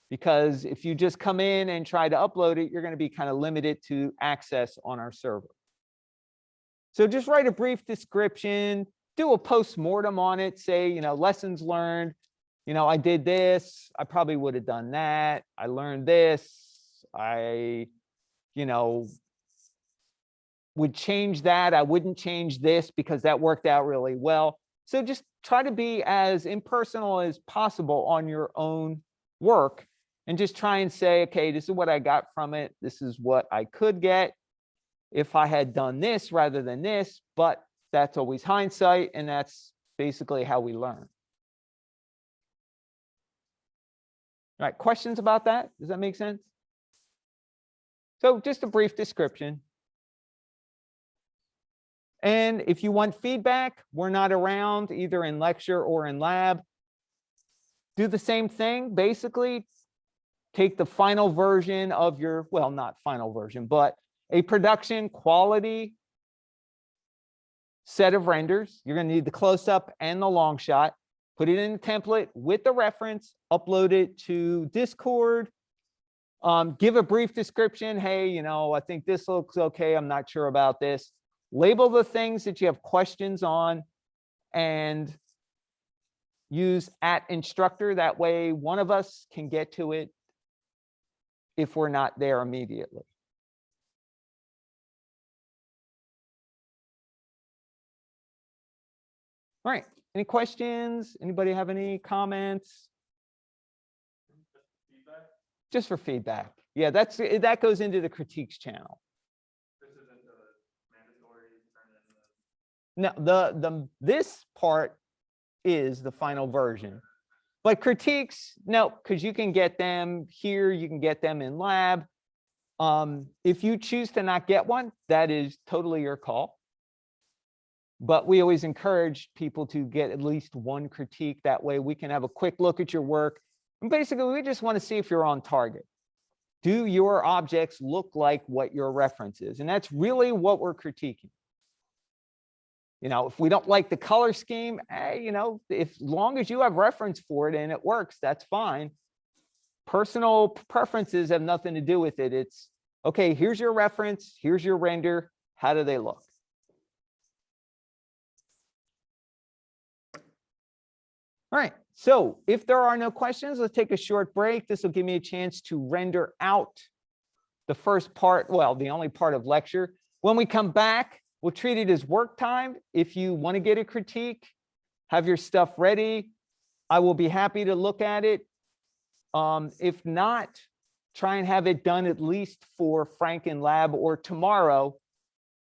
Speaker 1: Because if you just come in and try to upload it, you're going to be kind of limited to access on our server. So just write a brief description, do a post-mortem on it, say, lessons learned, I did this, I probably would have done that, I learned this, I, would change that, I wouldn't change this because that worked out really well. So just try to be as impersonal as possible on your own work and just try and say, okay, this is what I got from it, this is what I could get if I had done this rather than this, but that's always hindsight, and that's basically how we learn. All right, questions about that? Does that make sense? So just a brief description. And if you want feedback, we're not around either in lecture or in lab. Do the same thing, basically take the final version of your, well, not final version, but a production quality set of renders. You're going to need the close-up and the long shot. Put it in the template with the reference, upload it to Discord. Give a brief description. Hey, I think this looks okay. I'm not sure about this. Label the things that you have questions on and use @instructor. That way, one of us can get to it if we're not there immediately. All right, any questions? Anybody have any comments?
Speaker 2: Feedback?
Speaker 1: Just for feedback. Yeah, that goes into the critiques channel.
Speaker 2: This isn't mandatory turn in.
Speaker 1: No, this part is the final version. But critiques, no, because you can get them here, you can get them in lab. If you choose to not get one, that is totally your call. But we always encourage people to get at least one critique. That way we can have a quick look at your work. And basically, we just want to see if you're on target. Do your objects look like what your reference is? And that's really what we're critiquing. If we don't like the color scheme, if long as you have reference for it and it works, that's fine. Personal preferences have nothing to do with it. It's, okay, here's your reference, here's your render. How do they look? All right, so if there are no questions, let's take a short break. This will give me a chance to render out the first part, well, the only part of lecture. When we come back, we'll treat it as work time. If you want to get a critique, have your stuff ready. I will be happy to look at it. If not, try and have it done at least for Frank in lab or tomorrow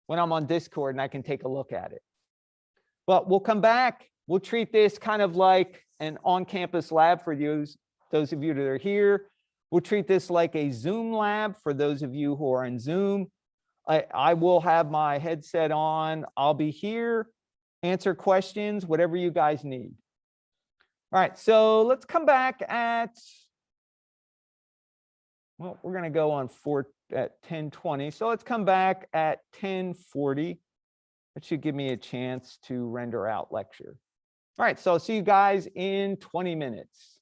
Speaker 1: when I'm on Discord and I can take a look at it. But we'll come back. We'll treat this kind of like an on-campus lab for those of you that are here. We'll treat this like a Zoom lab for those of you who are in Zoom. I will have my headset on. I'll be here, answer questions, whatever you guys need. All right, so let's come back at, well, we're going to go on at 10:20. So let's come back at 10:40. That should give me a chance to render out lecture. All right, so I'll see you guys in 20 minutes.